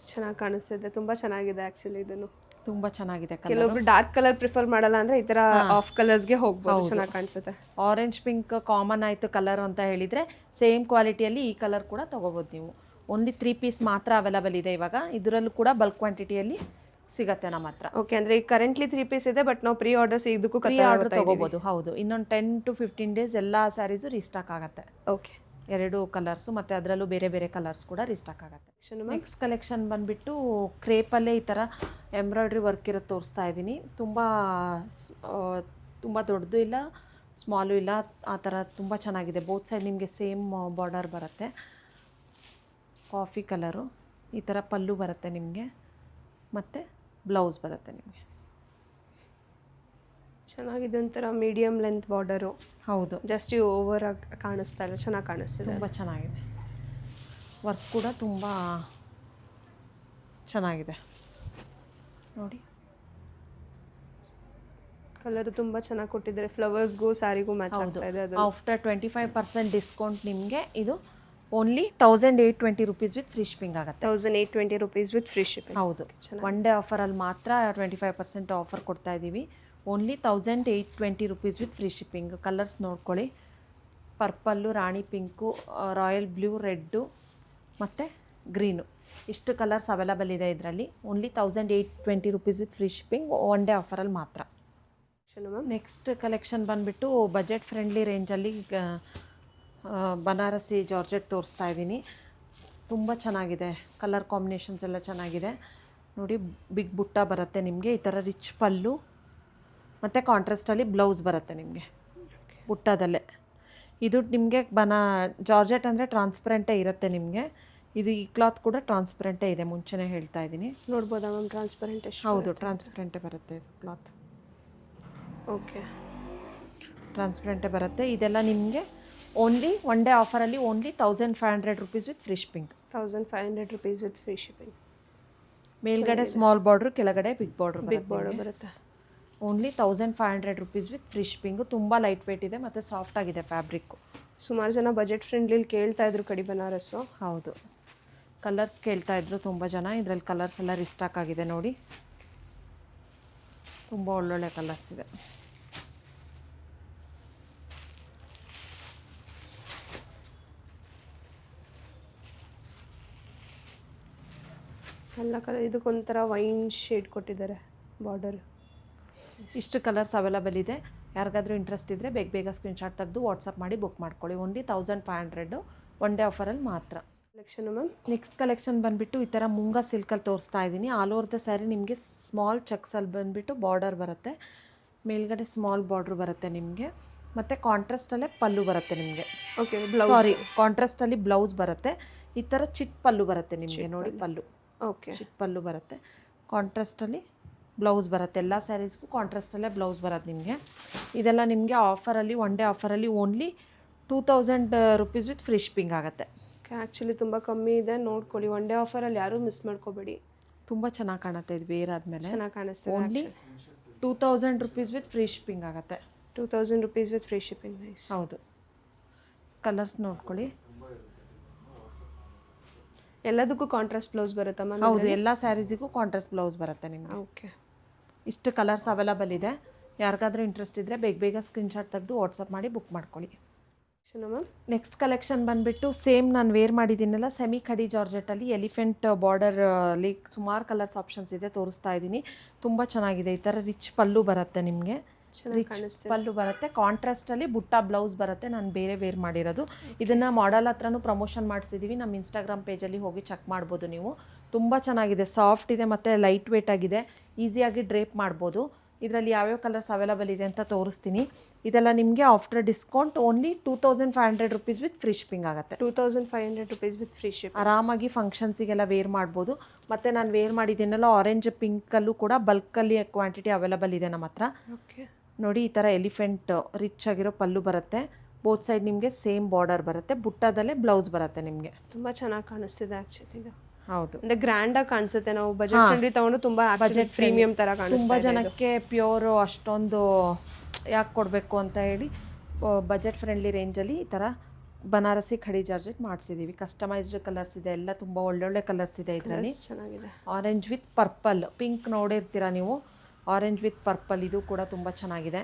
ಚೆನ್ನಾಗಿ ಕಾಣಿಸ್ತಿದೆ, ತುಂಬ ಚೆನ್ನಾಗಿದೆ ಆ್ಯಕ್ಚುಲಿ. ಇದನ್ನು ತುಂಬ ಚೆನ್ನಾಗಿದೆ. ಕೆಲವೊಬ್ರು ಡಾರ್ಕ್ ಕಲರ್ ಪ್ರಿಫರ್ ಮಾಡಲ್ಲ ಅಂದರೆ ಈ ಥರ ಆಫ್ ಕಲರ್ಸ್ಗೆ ಹೋಗ್ಬೋದು, ಚೆನ್ನಾಗಿ ಕಾಣಿಸುತ್ತೆ. ಆರೆಂಜ್ ಪಿಂಕ್ ಕಾಮನ್ ಆಯಿತು ಕಲರ್ ಅಂತ ಹೇಳಿದರೆ, ಸೇಮ್ ಕ್ವಾಲಿಟಿಯಲ್ಲಿ ಈ ಕಲರ್ ಕೂಡ ತೊಗೋಬೋದು ನೀವು. ಓನ್ಲಿ 3 ಪೀಸ್ ಮಾತ್ರ ಅವೈಲಬಲ್ ಇದೆ ಇವಾಗ. ಇದರಲ್ಲೂ ಕೂಡ ಬಲ್ಕ್ ಕ್ವಾಂಟಿಟಿಯಲ್ಲಿ ಸಿಗುತ್ತೆ ನಮ್ಮ ಹತ್ರ. ಓಕೆ, ಅಂದರೆ ಈಗ ಕರೆಂಟ್ಲಿ 3 ಪೀಸ್ ಇದೆ, ಬಟ್ ನಾವು ಪ್ರೀ ಆರ್ಡರ್ಸ್ ಇದಕ್ಕೂ ಆರ್ಡರ್ ತೊಗೋಬೋದು. ಹೌದು, ಇನ್ನೊಂದು 10 to 15 ಡೇಸ್ ಎಲ್ಲ ಸ್ಯಾರೀಸು ರೀಸ್ಟಾಕ್ ಆಗುತ್ತೆ. ಓಕೆ, 2 ಕಲರ್ಸು ಮತ್ತು ಅದರಲ್ಲೂ ಬೇರೆ ಬೇರೆ ಕಲರ್ಸ್ ಕೂಡ ರೀಸ್ಟಾಕ್ ಆಗುತ್ತೆ. ನೆಕ್ಸ್ಟ್ ಕಲೆಕ್ಷನ್ ಬಂದುಬಿಟ್ಟು ಕ್ರೇಪಲ್ಲೇ ಈ ಥರ ಎಂಬ್ರಾಯ್ಡ್ರಿ ವರ್ಕ್ ಇರೋದು ತೋರಿಸ್ತಾ ಇದ್ದೀನಿ. ತುಂಬ ದೊಡ್ಡದು ಇಲ್ಲ, ಸ್ಮಾಲು ಇಲ್ಲ, ಆ ಥರ ತುಂಬ ಚೆನ್ನಾಗಿದೆ. ಬೋತ್ ಸೈಡ್ ನಿಮಗೆ ಸೇಮ್ ಬಾರ್ಡರ್ ಬರುತ್ತೆ. ಕಾಫಿ ಕಲರು, ಈ ಥರ ಪಲ್ಲು ಬರುತ್ತೆ ನಿಮಗೆ, ಮತ್ತು ಬ್ಲೌಸ್ ಬರುತ್ತೆ ನಿಮಗೆ. ಚೆನ್ನಾಗಿದೆ, ಒಂಥರ ಮೀಡಿಯಮ್ ಲೆಂತ್ ಬಾರ್ಡರು, ಹೌದು, ಜಾಸ್ತಿ ಓವರ್ ಆಗಿ ಕಾಣಿಸ್ತಾ ಇಲ್ಲ, ಚೆನ್ನಾಗಿ ಕಾಣಿಸ್ತಿದೆ. ತುಂಬ ಚೆನ್ನಾಗಿದೆ. ವರ್ಕ್ ಕೂಡ ತುಂಬ ಚೆನ್ನಾಗಿದೆ ನೋಡಿ. ಕಲರ್ ತುಂಬ ಚೆನ್ನಾಗಿ ಕೊಟ್ಟಿದ್ದಾರೆ, ಫ್ಲವರ್ಸ್ಗೂ ಸ್ಯಾರಿಗೂ ಮ್ಯಾಚ್ ಹೌದು, ಆಗ್ತಾ ಇದೆ. ಅದು ಆಫ್ಟರ್ 25% ಡಿಸ್ಕೌಂಟ್ ನಿಮಗೆ ಇದು only 1820 rupees with free shipping ಆಗುತ್ತೆ. 1820 ರುಪೀಸ್ ವಿತ್ ಫ್ರೀ ಶಿಪ್ಪಿಂಗ್. ಹೌದು, ಒನ್ ಡೇ ಆಫರಲ್ಲಿ ಮಾತ್ರ 25% ಆಫರ್ ಕೊಡ್ತಾ ಇದ್ದೀವಿ. Only 1820 rupees with free shipping. Colours ನೋಡ್ಕೊಳ್ಳಿ, ಪರ್ಪಲ್ಲು, ರಾಣಿ ಪಿಂಕು, ರಾಯಲ್ ಬ್ಲೂ, ರೆಡ್ಡು ಮತ್ತು ಗ್ರೀನು, ಇಷ್ಟು ಕಲರ್ಸ್ ಅವೈಲಬಲ್ ಇದೆ ಇದರಲ್ಲಿ. Only 1820 rupees with free shipping, one day ಆಫರಲ್ಲಿ ಮಾತ್ರ. ನೆಕ್ಸ್ಟ್ ಕಲೆಕ್ಷನ್ ಬಂದುಬಿಟ್ಟು ಬಜೆಟ್ ಫ್ರೆಂಡ್ಲಿ ರೇಂಜಲ್ಲಿ ಬನಾರಸಿ ಜಾರ್ಜೆಟ್ ತೋರಿಸ್ತಾ ಇದ್ದೀನಿ. ತುಂಬ ಚೆನ್ನಾಗಿದೆ, ಕಲರ್ ಕಾಂಬಿನೇಷನ್ಸ್ ಎಲ್ಲ ಚೆನ್ನಾಗಿದೆ ನೋಡಿ. ಬಿಗ್ ಬುಟ್ಟ ಬರುತ್ತೆ ನಿಮಗೆ, ಈ ಥರ ರಿಚ್ ಪಲ್ಲು ಮತ್ತು ಕಾಂಟ್ರಾಸ್ಟಲ್ಲಿ ಬ್ಲೌಸ್ ಬರುತ್ತೆ ನಿಮಗೆ ಬುಟ್ಟದಲ್ಲೇ. ಇದು ನಿಮಗೆ ಜಾರ್ಜೆಟ್ ಅಂದರೆ ಟ್ರಾನ್ಸ್ಪರೆಂಟೇ ಇರುತ್ತೆ ನಿಮಗೆ. ಇದು ಈ ಕ್ಲಾತ್ ಕೂಡ ಟ್ರಾನ್ಸ್ಪರೆಂಟೇ ಇದೆ, ಮುಂಚೆನೇ ಹೇಳ್ತಾ ಇದ್ದೀನಿ. ನೋಡ್ಬೋದಾ ಮ್ಯಾಮ್ ಟ್ರಾನ್ಸ್ಪರೆಂಟ್? ಹೌದು, ಟ್ರಾನ್ಸ್ಪರೆಂಟೇ ಬರುತ್ತೆ ಕ್ಲಾತ್. ಓಕೆ, ಟ್ರಾನ್ಸ್ಪರೆಂಟೇ ಬರುತ್ತೆ. ಇದೆಲ್ಲ ನಿಮಗೆ ಓನ್ಲಿ ಒನ್ ಡೇ ಆಫರಲ್ಲಿ only 1500 rupees with free shipping. 1500 rupees with free shipping. ಮೇಲ್ಗಡೆ ಸ್ಮಾಲ್ ಬಾರ್ಡ್ರು, ಕೆಳಗಡೆ ಬಿಗ್ ಬಾರ್ಡ್ರ್ ಬರುತ್ತೆ. Only 1500 rupees with free shipping. ತುಂಬ ಲೈಟ್ ವೇಟ್ ಇದೆ ಮತ್ತು ಸಾಫ್ಟ್ ಆಗಿದೆ ಫ್ಯಾಬ್ರಿಕ್ಕು. ಸುಮಾರು ಜನ ಬಜೆಟ್ ಫ್ರೆಂಡ್ಲಿ ಕೇಳ್ತಾ ಇದ್ರು ಕಡಿ ಬನಾರಸ್ಸು. ಹೌದು, ಕಲರ್ಸ್ ಕೇಳ್ತಾ ಇದ್ರು ತುಂಬ ಜನ. ಇದರಲ್ಲಿ ಕಲರ್ಸ್ ಎಲ್ಲ ರಿಸ್ಟಾಕ್ ಆಗಿದೆ ನೋಡಿ, ತುಂಬ ಒಳ್ಳೊಳ್ಳೆ ಕಲರ್ಸ್ ಇದೆ. ಎಲ್ಲ ಕಲರ್, ಇದಕ್ಕೊಂಥರ ವೈನ್ ಶೇಡ್ ಕೊಟ್ಟಿದ್ದಾರೆ ಬಾರ್ಡರ್. ಇಷ್ಟು ಕಲರ್ಸ್ ಅವೈಲಬಲ್ ಇದೆ. ಯಾರಿಗಾದ್ರೂ ಇಂಟ್ರೆಸ್ಟ್ ಇದ್ದರೆ ಬೇಗ ಬೇಗ ಸ್ಕ್ರೀನ್ಶಾಟ್ ತೆಗೆದು ವಾಟ್ಸಪ್ ಮಾಡಿ ಬುಕ್ ಮಾಡ್ಕೊಳ್ಳಿ. ಓನ್ಲಿ 1500 ಒನ್ ಡೇ ಆಫರಲ್ಲಿ ಮಾತ್ರ. ಕಲೆಕ್ಷನ್ ಮ್ಯಾಮ್, ನೆಕ್ಸ್ಟ್ ಕಲೆಕ್ಷನ್ ಬಂದುಬಿಟ್ಟು ಈ ಥರ ಮುಂಗ ಸಿಲ್ಕಲ್ಲಿ ತೋರಿಸ್ತಾ ಇದ್ದೀನಿ. ಆಲ್ ಓವರ್ ದ ಸ್ಯಾರಿ ನಿಮಗೆ ಸ್ಮಾಲ್ ಚೆಕ್ಸಲ್ಲಿ ಬಂದುಬಿಟ್ಟು ಬಾರ್ಡರ್ ಬರುತ್ತೆ, ಮೇಲ್ಗಡೆ ಸ್ಮಾಲ್ ಬಾರ್ಡ್ರ್ ಬರುತ್ತೆ ನಿಮಗೆ, ಮತ್ತು ಕಾಂಟ್ರಾಸ್ಟಲ್ಲೇ ಪಲ್ಲು ಬರುತ್ತೆ ನಿಮಗೆ. ಓಕೆ, ಕಾಂಟ್ರಾಸ್ಟಲ್ಲಿ ಬ್ಲೌಸ್ ಬರುತ್ತೆ. ಈ ಥರ ಚಿಟ್ ಪಲ್ಲು ಬರುತ್ತೆ ನಿಮಗೆ ನೋಡಿ, ಪಲ್ಲು ಓಕೆ ಚಿಟ್ ಪಲ್ಲು ಬರುತ್ತೆ. ಕಾಂಟ್ರಾಸ್ಟಲ್ಲಿ ಬ್ಲೌಸ್ ಬರುತ್ತೆ, ಎಲ್ಲ ಸ್ಯಾರೀಸ್ಗೂ ಕಾಂಟ್ರಾಸ್ಟಲ್ಲೇ ಬ್ಲೌಸ್ ಬರುತ್ತೆ ನಿಮಗೆ. ಇದೆಲ್ಲ ನಿಮಗೆ ಆಫರಲ್ಲಿ, ಒನ್ ಡೇ ಆಫರಲ್ಲಿ only 2000 rupees with free shipping ಆಗುತ್ತೆ. ಆ್ಯಕ್ಚುಲಿ ತುಂಬ ಕಮ್ಮಿ ಇದೆ, ನೋಡ್ಕೊಳ್ಳಿ. ಒನ್ ಡೇ ಆಫರಲ್ಲಿ ಯಾರೂ ಮಿಸ್ ಮಾಡ್ಕೋಬೇಡಿ. ತುಂಬ ಚೆನ್ನಾಗಿ ಕಾಣುತ್ತೆ ಇದು ವೇರ್ ಆದಮೇಲೆ. ಚೆನ್ನಾಗಿ ಕಾಣಿಸ್ತದೆ. Only 2000 rupees with free shipping ಆಗುತ್ತೆ. 2000 rupees with free shipping. Nice. ಹೌದು, ಕಲರ್ಸ್ ನೋಡ್ಕೊಳ್ಳಿ. ಎಲ್ಲದಕ್ಕೂ ಕಾಂಟ್ರಾಸ್ಟ್ ಬ್ಲೌಸ್ ಬರುತ್ತಾ ಮ್ಯಾಮ್? ಹೌದು, ಎಲ್ಲ ಸ್ಯಾರೀಸಿಗೂ ಕಾಂಟ್ರಾಸ್ಟ್ ಬ್ಲೌಸ್ ಬರುತ್ತೆ ನಿಮಗೆ. ಓಕೆ, ಇಷ್ಟು ಕಲರ್ಸ್ ಅವೈಲಬಲ್ ಇದೆ. ಯಾರಿಗಾದ್ರೂ ಇಂಟ್ರೆಸ್ಟ್ ಇದ್ದರೆ ಬೇಗ ಬೇಗ ಸ್ಕ್ರೀನ್ಶಾಟ್ ತೆಗೆದು ವಾಟ್ಸಪ್ ಮಾಡಿ ಬುಕ್ ಮಾಡ್ಕೊಳ್ಳಿ. ಮ್ಯಾಮ್ ನೆಕ್ಸ್ಟ್ ಕಲೆಕ್ಷನ್ ಬಂದುಬಿಟ್ಟು ಸೇಮ್ ನಾನು ವೇರ್ ಮಾಡಿದ್ದೀನಲ್ಲ, ಸೆಮಿ ಖಡಿ ಜಾರ್ಜೆಟಲ್ಲಿ ಎಲಿಫೆಂಟ್ ಬಾರ್ಡರಲ್ಲಿ ಸುಮಾರು ಕಲರ್ಸ್ ಆಪ್ಷನ್ಸ್ ಇದೆ, ತೋರಿಸ್ತಾ ಇದ್ದೀನಿ. ತುಂಬ ಚೆನ್ನಾಗಿದೆ. ಈ ಥರ ರಿಚ್ ಪಲ್ಲು ಬರುತ್ತೆ ನಿಮಗೆ, ರಿಚ್ ಪಲ್ಲು ಬರುತ್ತೆ. ಕಾಂಟ್ರಾಸ್ಟಲ್ಲಿ ಬುಟ್ಟ ಬ್ಲೌಸ್ ಬರುತ್ತೆ. ನಾನು ಬೇರೆ ವೇರ್ ಮಾಡಿರೋದು. ಇದನ್ನು ಮಾಡೆಲ್ ಹತ್ರನೂ ಪ್ರಮೋಷನ್ ಮಾಡಿಸಿದ್ದೀವಿ, ನಮ್ಮ ಇನ್ಸ್ಟಾಗ್ರಾಮ್ ಪೇಜಲ್ಲಿ ಹೋಗಿ ಚೆಕ್ ಮಾಡ್ಬೋದು ನೀವು. ತುಂಬ ಚೆನ್ನಾಗಿದೆ, ಸಾಫ್ಟ್ ಇದೆ ಮತ್ತು ಲೈಟ್ ವೇಟ್ ಆಗಿದೆ, ಈಸಿಯಾಗಿ ಡ್ರೇಪ್ ಮಾಡ್ಬೋದು. ಇದರಲ್ಲಿ ಯಾವ್ಯಾವ ಕಲರ್ಸ್ ಅವೈಲಬಲ್ ಇದೆ ಅಂತ ತೋರಿಸ್ತೀನಿ. ಇದೆಲ್ಲ ನಿಮಗೆ after discount only 2500 rupees with free shipping ಆಗುತ್ತೆ. 2500 ರುಪೀಸ್ ವಿತ್ ಫ್ರೀ ಶಿಪ್. ಆರಾಮಾಗಿ ಫಂಕ್ಷನ್ಸಿಗೆಲ್ಲ ವೇರ್ ಮಾಡ್ಬೋದು. ಮತ್ತು ನಾನು ವೇರ್ ಮಾಡಿದ್ದೀನಲ್ಲ ಆರೆಂಜ್ ಪಿಂಕಲ್ಲೂ ಕೂಡ ಬಲ್ಕಲ್ಲಿ ಕ್ವಾಂಟಿಟಿ ಅವೈಲಬಲ್ ಇದೆ ನಮ್ಮ ಹತ್ರ. ಓಕೆ, ನೋಡಿ, ಈ ಥರ ಎಲಿಫೆಂಟ್ ರಿಚ್ ಆಗಿರೋ ಪಲ್ಲು ಬರುತ್ತೆ. ಬೋತ್ ಸೈಡ್ ನಿಮಗೆ ಸೇಮ್ ಬಾರ್ಡರ್ ಬರುತ್ತೆ, ಬುಟ್ಟದಲ್ಲೇ ಬ್ಲೌಸ್ ಬರುತ್ತೆ ನಿಮಗೆ. ತುಂಬ ಚೆನ್ನಾಗಿ ಕಾಣಿಸ್ತಿದೆ ಆ್ಯಕ್ಚುಲಿ ಇದು. ಹೌದು, ಅಂದ್ರೆ ಗ್ರ್ಯಾಂಡ್ ಆಗಿ ಕಾಣಿಸುತ್ತೆ. ನಾವು ಬಜೆಟ್ ಫ್ರೆಂಡ್ಲಿ ತಗೊಂಡು ತುಂಬಾ ಬಜೆಟ್ ಪ್ರೀಮಿಯಂ ತರ ಕಾಣಿಸುತ್ತೆ. ತುಂಬ ಜನಕ್ಕೆ ಪ್ಯೂರ್ ಅಷ್ಟೊಂದು ಯಾಕೆ ಕೊಡಬೇಕು ಅಂತ ಹೇಳಿ ಬಜೆಟ್ ಫ್ರೆಂಡ್ಲಿ ರೇಂಜಲ್ಲಿ ಈ ಥರ ಬನಾರಸಿ ಖಡಿ ಜಾರ್ಜೆಟ್ ಮಾಡಿಸಿದ್ದೀವಿ. ಕಸ್ಟಮೈಸ್ಡ್ ಕಲರ್ಸ್ ಇದೆ, ಎಲ್ಲ ತುಂಬ ಒಳ್ಳೊಳ್ಳೆ ಕಲರ್ಸ್ ಇದೆ ಇದರಲ್ಲಿ. ಚೆನ್ನಾಗಿದೆ. ಆರೆಂಜ್ ವಿತ್ ಪರ್ಪಲ್, ಪಿಂಕ್ ನೋಡಿರ್ತೀರಾ ನೀವು, ಆರೆಂಜ್ ವಿತ್ ಪರ್ಪಲ್, ಇದು ಕೂಡ ತುಂಬ ಚೆನ್ನಾಗಿದೆ.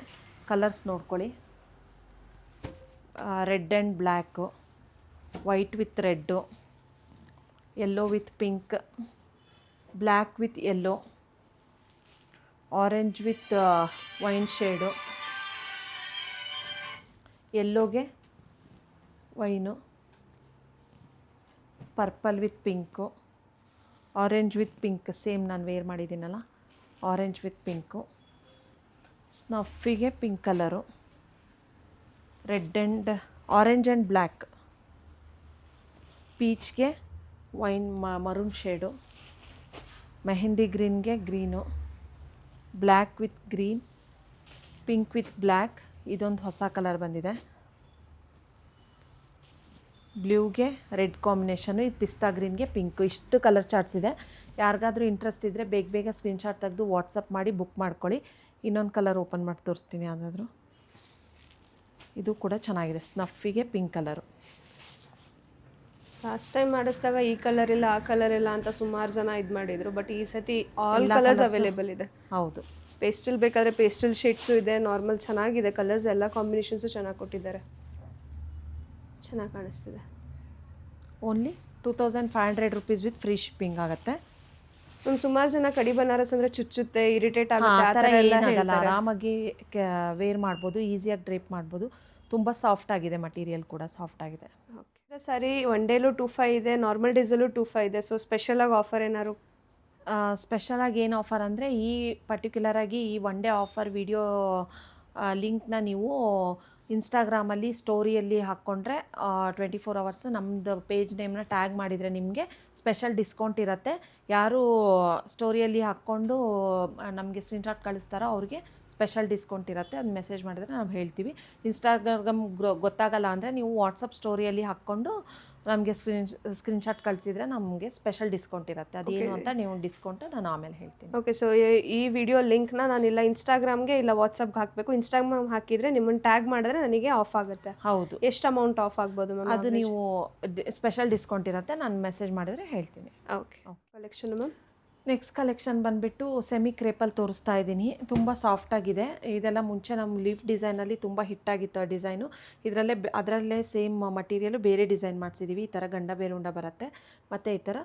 ಕಲರ್ಸ್ ನೋಡ್ಕೊಳ್ಳಿ, red and black, white with red, yellow with pink, black with yellow, orange with wine shade, ಯೆಲ್ಲೋಗೆ wine, purple with pink, orange with pink, same ನಾನು wear ಮಾಡಿದ್ದೀನಲ್ಲ ಆರೆಂಜ್ ವಿತ್ ಪಿಂಕು, ಸ್ನಫಿಗೆ pink colour, red and orange and black, ಪೀಚ್ಗೆ wine maroon shade, ಮೆಹಂದಿ ಗ್ರೀನ್ಗೆ green, black with green, pink with black, ಇದೊಂದು ಹೊಸ colour ಬಂದಿದೆ. ಬ್ಲೂಗೆ ರೆಡ್ ಕಾಂಬಿನೇಷನು, ಇದು ಪಿಸ್ತಾ ಗ್ರೀನ್ಗೆ ಪಿಂಕು. ಇಷ್ಟು ಕಲರ್ ಚಾರ್ಟ್ಸ್ ಇದೆ. ಯಾರಿಗಾದ್ರೂ ಇಂಟ್ರೆಸ್ಟ್ ಇದ್ದರೆ ಬೇಗ ಬೇಗ ಸ್ಕ್ರೀನ್ಶಾಟ್ ತೆಗೆದು ವಾಟ್ಸಪ್ ಮಾಡಿ ಬುಕ್ ಮಾಡ್ಕೊಳ್ಳಿ. ಇನ್ನೊಂದು ಕಲರ್ ಓಪನ್ ಮಾಡಿ ತೋರಿಸ್ತೀನಿ ಯಾವುದಾದ್ರೂ. ಇದು ಕೂಡ ಚೆನ್ನಾಗಿದೆ, ಸ್ನಫಿಗೆ ಪಿಂಕ್ ಕಲರು. ಲಾಸ್ಟ್ ಟೈಮ್ ಮಾಡಿಸಿದಾಗ ಈ ಕಲರ್ ಇಲ್ಲ ಆ ಕಲರ್ ಇಲ್ಲ ಅಂತ ಸುಮಾರು ಜನ ಇದು ಮಾಡಿದ್ರು, ಬಟ್ ಈ ಸತಿ ಆಲ್ ಕಲರ್ಸ್ ಅವೈಲೇಬಲ್ ಇದೆ. ಹೌದು, ಪೇಸ್ಟಲ್ ಬೇಕಾದರೆ ಪೇಸ್ಟಲ್ ಶೇಡ್ಸು ಇದೆ, ನಾರ್ಮಲ್ ಚೆನ್ನಾಗಿದೆ ಕಲರ್ಸ್, ಎಲ್ಲ ಕಾಂಬಿನೇಷನ್ಸು ಚೆನ್ನಾಗಿ ಕೊಟ್ಟಿದ್ದಾರೆ, ಚೆನ್ನಾಗಿ ಕಾಣಿಸ್ತಿದೆ. Only 2500 rupees with free shipping ಆಗುತ್ತೆ. ಸುಮಾರು ಜನ ಕಡಿ ಬನಾರಸ್ ಅಂದರೆ ಚುಚ್ಚುತ್ತೆ, ಇರಿಟೇಟ್ ಆ ಆಗುತ್ತೆ, ಆ ಥರ ಥರ ಎಲ್ಲ ಏನಾಗಲ್ಲ, ಹೇಳ್ತಾರೆ. ಆರಾಮಾಗಿ ವೇರ್ ಮಾಡ್ಬೋದು, ಈಸಿಯಾಗಿ ಡ್ರೇಪ್ ಮಾಡ್ಬೋದು. ತುಂಬ ಸಾಫ್ಟ್ ಆಗಿದೆ, ಮಟೀರಿಯಲ್ ಕೂಡ ಸಾಫ್ಟ್ ಆಗಿದೆ. ಓಕೆ ಸರಿ, ಒನ್ ಡೇಲೂ 25 ಇದೆ, ನಾರ್ಮಲ್ ಡೇಸಲ್ಲೂ 25 ಇದೆ. ಸೊ ಸ್ಪೆಷಲಾಗಿ ಆಫರ್ ಏನಾದ್ರು? ಸ್ಪೆಷಲಾಗಿ ಏನು ಆಫರ್ ಅಂದರೆ, ಈ ಪರ್ಟಿಕ್ಯುಲರಾಗಿ ಈ ಒನ್ ಡೇ ಆಫರ್ ವಿಡಿಯೋ ಲಿಂಕ್ನ ನೀವು ಇನ್ಸ್ಟಾಗ್ರಾಮಲ್ಲಿ ಸ್ಟೋರಿಯಲ್ಲಿ ಹಾಕ್ಕೊಂಡ್ರೆ 24 ಅವರ್ಸ್ ನಮ್ಮದು ಪೇಜ್ ನೇಮ್ನ ಟ್ಯಾಗ್ ಮಾಡಿದರೆ ನಿಮಗೆ ಸ್ಪೆಷಲ್ ಡಿಸ್ಕೌಂಟ್ ಇರುತ್ತೆ. ಯಾರು ಸ್ಟೋರಿಯಲ್ಲಿ ಹಾಕ್ಕೊಂಡು ನಮಗೆ ಸ್ಕ್ರೀನ್ಶಾಟ್ ಕಳಿಸ್ತಾರೋ ಅವ್ರಿಗೆ ಸ್ಪೆಷಲ್ ಡಿಸ್ಕೌಂಟ್ ಇರುತ್ತೆ. ಅದು ಮೆಸೇಜ್ ಮಾಡಿದರೆ ನಾವು ಹೇಳ್ತೀವಿ. ಇನ್ಸ್ಟಾಗ್ರಾಮ್ ಗೊತ್ತಾಗಲ್ಲ ಅಂದರೆ ನೀವು ವಾಟ್ಸಪ್ ಸ್ಟೋರಿಯಲ್ಲಿ ಹಾಕ್ಕೊಂಡು ನಮಗೆ ಸ್ಕ್ರೀನ್ಶಾಟ್ ಕಳಿಸಿದ್ರೆ ನಮಗೆ ಸ್ಪೆಷಲ್ ಡಿಸ್ಕೌಂಟ್ ಇರುತ್ತೆ. ಅದೇನು ಅಂತ ನೀವು ಡಿಸ್ಕೌಂಟ್ ನಾನು ಆಮೇಲೆ ಹೇಳ್ತೀನಿ. ಓಕೆ, ಸೊ ಈ ವಿಡಿಯೋ ಲಿಂಕ್ನ ನಾನು ಇಲ್ಲ ಇನ್ಸ್ಟಾಗ್ರಾಮ್ಗೆ ಇಲ್ಲ ವಾಟ್ಸಪ್ಗೆ ಹಾಕಬೇಕು. ಇನ್ಸ್ಟಾಗ್ರಾಮ್ ಹಾಕಿದರೆ ನಿಮ್ಮನ್ನು ಟ್ಯಾಗ್ ಮಾಡಿದ್ರೆ ನನಗೆ ಆಫ್ ಆಗುತ್ತೆ. ಹೌದು. ಎಷ್ಟು ಅಮೌಂಟ್ ಆಫ್ ಆಗ್ಬೋದು ಮ್ಯಾಮ್? ಅದು ನೀವು ಸ್ಪೆಷಲ್ ಡಿಸ್ಕೌಂಟ್ ಇರುತ್ತೆ, ನಾನು ಮೆಸೇಜ್ ಮಾಡಿದರೆ ಹೇಳ್ತೀನಿ. Okay, collection ma'am. Next collection ಬಂದುಬಿಟ್ಟು ಸೆಮಿ ಕ್ರೇಪಲ್ಲಿ ತೋರಿಸ್ತಾ ಇದ್ದೀನಿ. ತುಂಬ ಸಾಫ್ಟಾಗಿದೆ. ಇದೆಲ್ಲ ಮುಂಚೆ ನಮ್ಮ ಲೀಫ್ ಡಿಸೈನಲ್ಲಿ ತುಂಬ ಹಿಟ್ಟಾಗಿತ್ತು ಆ ಡಿಸೈನು. ಅದರಲ್ಲೇ ಸೇಮ್ ಮಟೀರಿಯಲು ಬೇರೆ ಡಿಸೈನ್ ಮಾಡಿಸಿದ್ದೀವಿ. ಈ ಥರ ಗಂಡ ಬೇರುಂಡ ಬರುತ್ತೆ ಮತ್ತು ಈ ಥರ